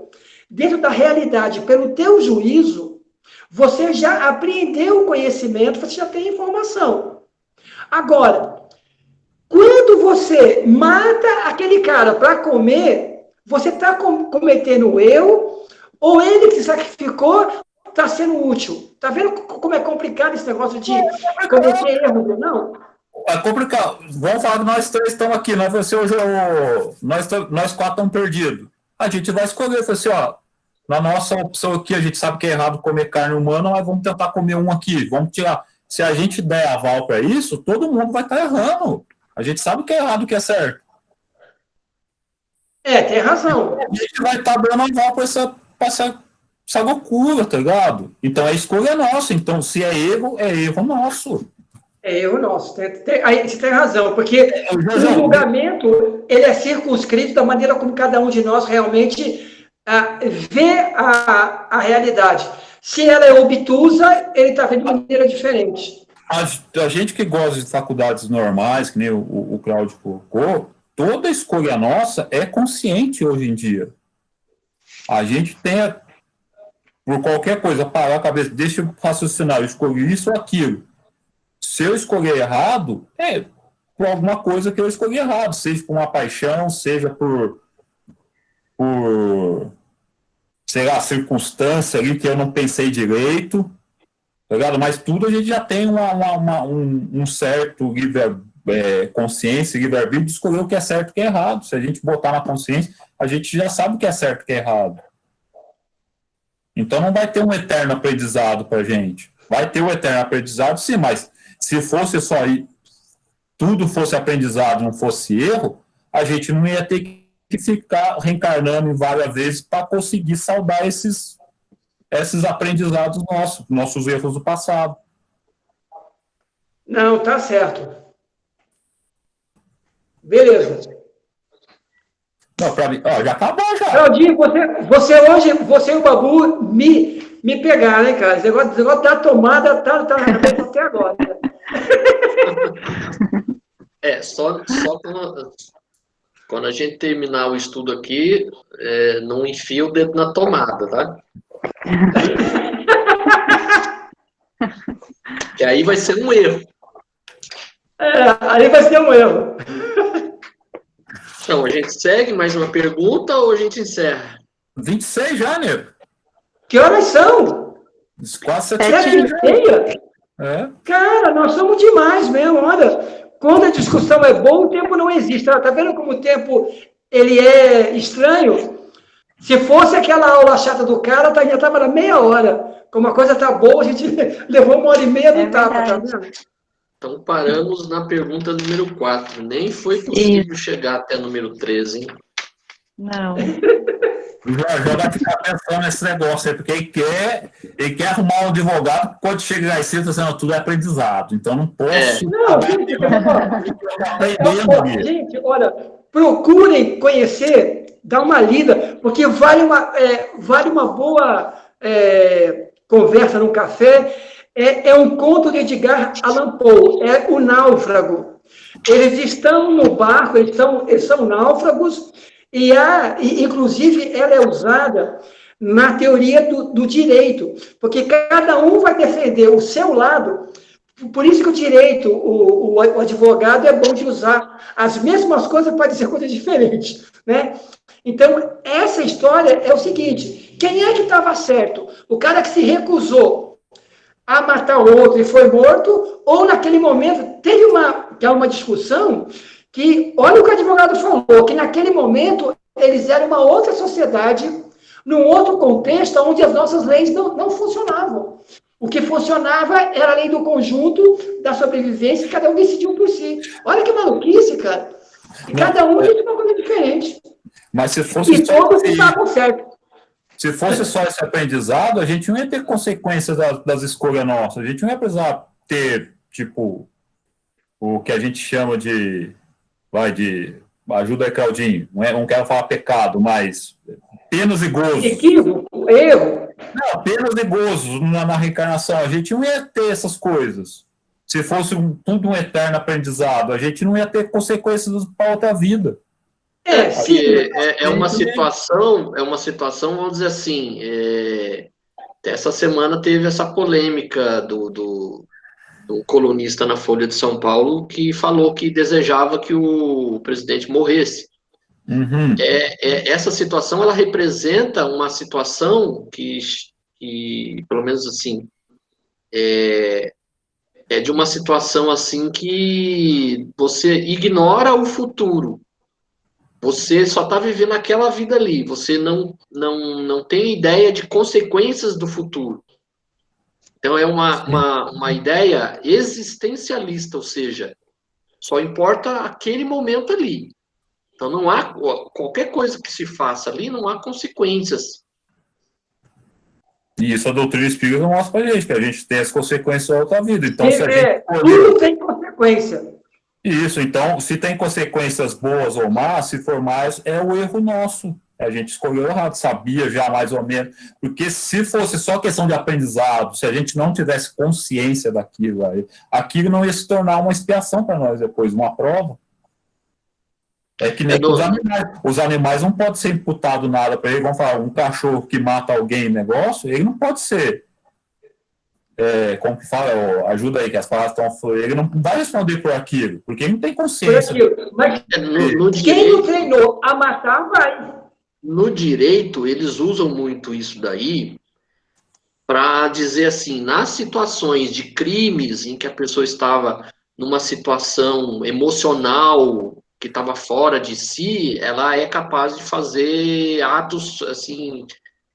dentro da realidade pelo teu juízo, você já apreendeu o conhecimento, você já tem informação. Agora, quando você mata aquele cara para comer, você está cometendo o erro, ou ele que se sacrificou está sendo útil. Está vendo como é complicado esse negócio de cometer erro? Não? É complicado. Vamos falar que nós 3 estamos aqui, você hoje, nós 4 estamos perdidos. A gente vai escolher, assim, ó, na nossa opção aqui, a gente sabe que é errado comer carne humana, mas vamos tentar comer um aqui, vamos tirar. Se a gente der aval para isso, todo mundo vai estar errando. A gente sabe que é errado, que é certo. Tem razão. A gente vai estar dando aval para essa loucura, tá ligado? Então a escolha é nossa. Então, se é erro nosso. É erro nosso. Aí você tem razão, porque o julgamento ele é circunscrito da maneira como cada um de nós realmente vê a realidade. Se ela é obtusa, ele está vendo de maneira diferente. A gente que gosta de faculdades normais, que nem o Cláudio colocou, toda escolha nossa é consciente hoje em dia. A gente tem, por qualquer coisa, parar a cabeça, deixa eu raciocinar, eu escolhi isso ou aquilo. Se eu escolher errado, é por alguma coisa que eu escolhi errado, seja por uma paixão, seja por sei lá, circunstância ali que eu não pensei direito, tá ligado? Mas tudo a gente já tem um certo consciência, livre-arbítrio de escolher o que é certo e o que é errado. Se a gente botar na consciência, a gente já sabe o que é certo e o que é errado. Então não vai ter um eterno aprendizado pra gente. Vai ter um eterno aprendizado, sim, mas se fosse só tudo fosse aprendizado, não fosse erro, a gente não ia ter que ficar reencarnando várias vezes para conseguir saldar esses aprendizados nossos erros do passado. Não, tá certo. Beleza. Não, para mim, já acabou já. Claudinho, você e o Babu me pegaram, hein, cara? Esse negócio da tomada tá na cabeça até agora. Só quando a gente terminar o estudo aqui, não enfia o dedo na tomada, tá? Que aí vai ser um erro. Aí vai ser um erro. Então, a gente segue mais uma pergunta ou a gente encerra? 26 já, nego. Que horas são? Quase 7h30? Cara, nós somos demais mesmo, olha. Quando a discussão é boa, o tempo não existe. Tá vendo como o tempo ele é estranho? Se fosse aquela aula chata do cara, já estava na meia hora. Como a coisa tá boa, a gente levou 1h30 no tapa, tá vendo? Então paramos na pergunta número 4. Nem foi possível chegar até número 13, hein? Não. Já vai ficar pensando nesse negócio aí, porque ele quer arrumar um advogado, quando chega lá em cima, tá tudo é aprendizado. Então não posso. Não, gente, olha, procurem conhecer, dar uma lida, porque vale uma boa conversa num café. É um conto de Edgar Allan Poe, é O Náufrago. Eles estão no barco, eles são náufragos, e inclusive ela é usada na teoria do direito, porque cada um vai defender o seu lado. Por isso que o direito, o advogado é bom de usar as mesmas coisas para dizer coisas diferentes, né? Então, essa história é o seguinte, quem é que estava certo? O cara que se recusou a matar o outro e foi morto, ou naquele momento teve uma discussão que, olha o que o advogado falou, que naquele momento eles eram uma outra sociedade, num outro contexto, onde as nossas leis não funcionavam. O que funcionava era a lei do conjunto, da sobrevivência, e cada um decidiu por si. Olha que maluquice, cara. E cada um disse uma coisa diferente. Mas se fosse e todos estavam certos. Se fosse só esse aprendizado, a gente não ia ter consequências das escolhas nossas. A gente não ia precisar ter, tipo, o que a gente chama de ajuda aí, Claudinho, não quero falar pecado, mas penas e gozos. Equívoco, erro. Não, penas e gozos na reencarnação. A gente não ia ter essas coisas. Se fosse tudo um eterno aprendizado, a gente não ia ter consequências para outra vida. É uma situação, vamos dizer assim, essa semana teve essa polêmica do colunista na Folha de São Paulo que falou que desejava que o presidente morresse. Uhum. Essa situação, ela representa uma situação que pelo menos assim, é de uma situação assim que você ignora o futuro. Você só está vivendo aquela vida ali. Você não tem ideia de consequências do futuro. Então, é uma ideia existencialista, ou seja, só importa aquele momento ali. Então, não há qualquer coisa que se faça ali, não há consequências. E isso a doutrina espírita mostra pra gente, que a gente tem as consequências da outra vida. Então, tudo tem consequência. Isso, então, se tem consequências boas ou más, se for mais, é o erro nosso. A gente escolheu errado, sabia já mais ou menos. Porque se fosse só questão de aprendizado, se a gente não tivesse consciência daquilo, aquilo não ia se tornar uma expiação para nós depois, uma prova. É que nem os animais. Os animais não podem ser imputado nada para ele. Vamos falar, um cachorro que mata alguém em negócio, ele não pode ser. Como que fala? Ajuda aí, que as palavras estão. Ele não vai responder por aquilo, porque ele não tem consciência. Mas quem não treinou a matar, vai. No direito, eles usam muito isso daí para dizer assim, nas situações de crimes em que a pessoa estava numa situação emocional que estava fora de si, ela é capaz de fazer atos assim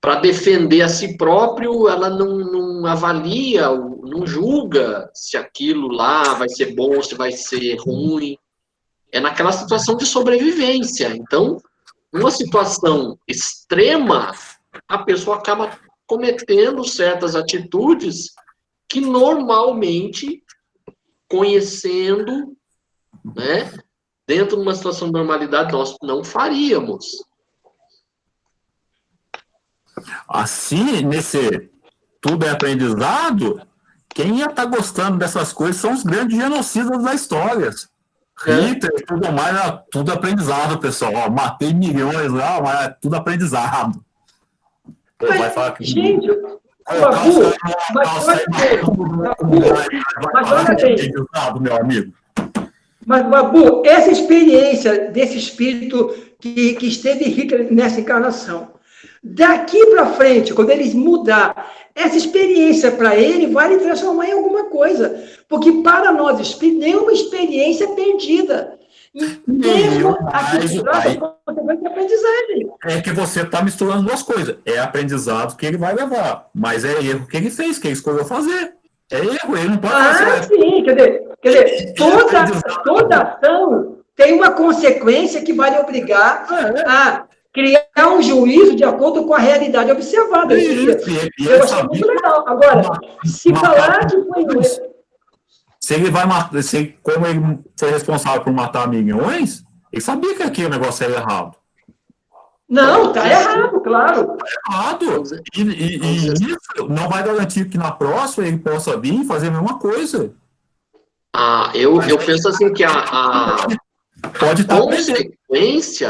para defender a si próprio. Ela não avalia, não julga se aquilo lá vai ser bom, se vai ser ruim. É naquela situação de sobrevivência. Então, numa situação extrema, a pessoa acaba cometendo certas atitudes que normalmente, conhecendo, né, dentro de uma situação de normalidade, nós não faríamos. Assim, nesse tudo é aprendizado, quem ia estar gostando dessas coisas são os grandes genocidas da história. Hitler e tudo mais, era tudo aprendizado, pessoal. Ó, matei milhões lá, mas é tudo aprendizado. Vai falar que... Gente, meu amigo. Mas, Babu, essa experiência desse espírito que esteve Hitler nessa encarnação, daqui para frente, quando eles mudar, essa experiência para ele vai lhe transformar em alguma coisa. Porque para nós espíritos, nenhuma experiência é perdida. Mesmo aqui de aprendizagem. É que você está misturando duas coisas. É aprendizado que ele vai levar, mas é erro que ele fez, que ele escolheu fazer. É erro, ele não pode fazer. Sim, quer dizer, toda ação tem uma consequência que vai lhe obrigar a criar um juízo de acordo com a realidade observada. Eu achei muito legal. Agora, se falar que foi um erro... Se ele vai matar, como ele foi responsável por matar milhões, ele sabia que aquele negócio era errado. Não, tá errado, claro. Tá errado. E isso não vai garantir que na próxima ele possa vir e fazer a mesma coisa. Eu penso assim que pode estar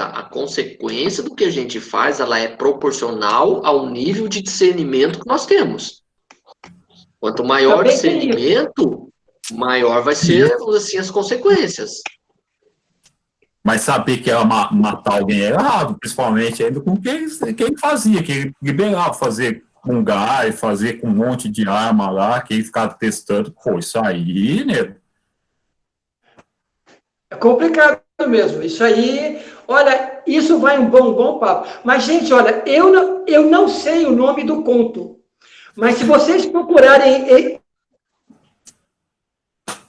a consequência do que a gente faz, ela é proporcional ao nível de discernimento que nós temos. Quanto maior o discernimento, maior vai ser, assim, as consequências. Mas saber que ela matar alguém é errado, principalmente ainda com quem fazia, que ele liberava fazer com gás, fazer com um monte de arma lá, que ele ficava testando. Pô, isso aí, né? É complicado mesmo. Isso aí, olha, isso vai um bom papo. Mas, gente, olha, eu não sei o nome do conto, mas se vocês procurarem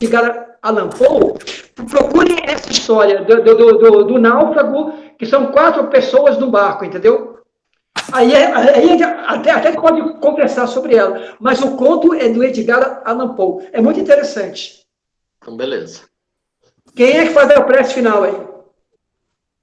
Edgar Allan Poe, procurem essa história do náufrago, que são 4 pessoas no barco, entendeu? Aí até pode conversar sobre ela. Mas o conto é do Edgar Allan Poe. É muito interessante. Então, beleza. Quem é que faz a prece final aí?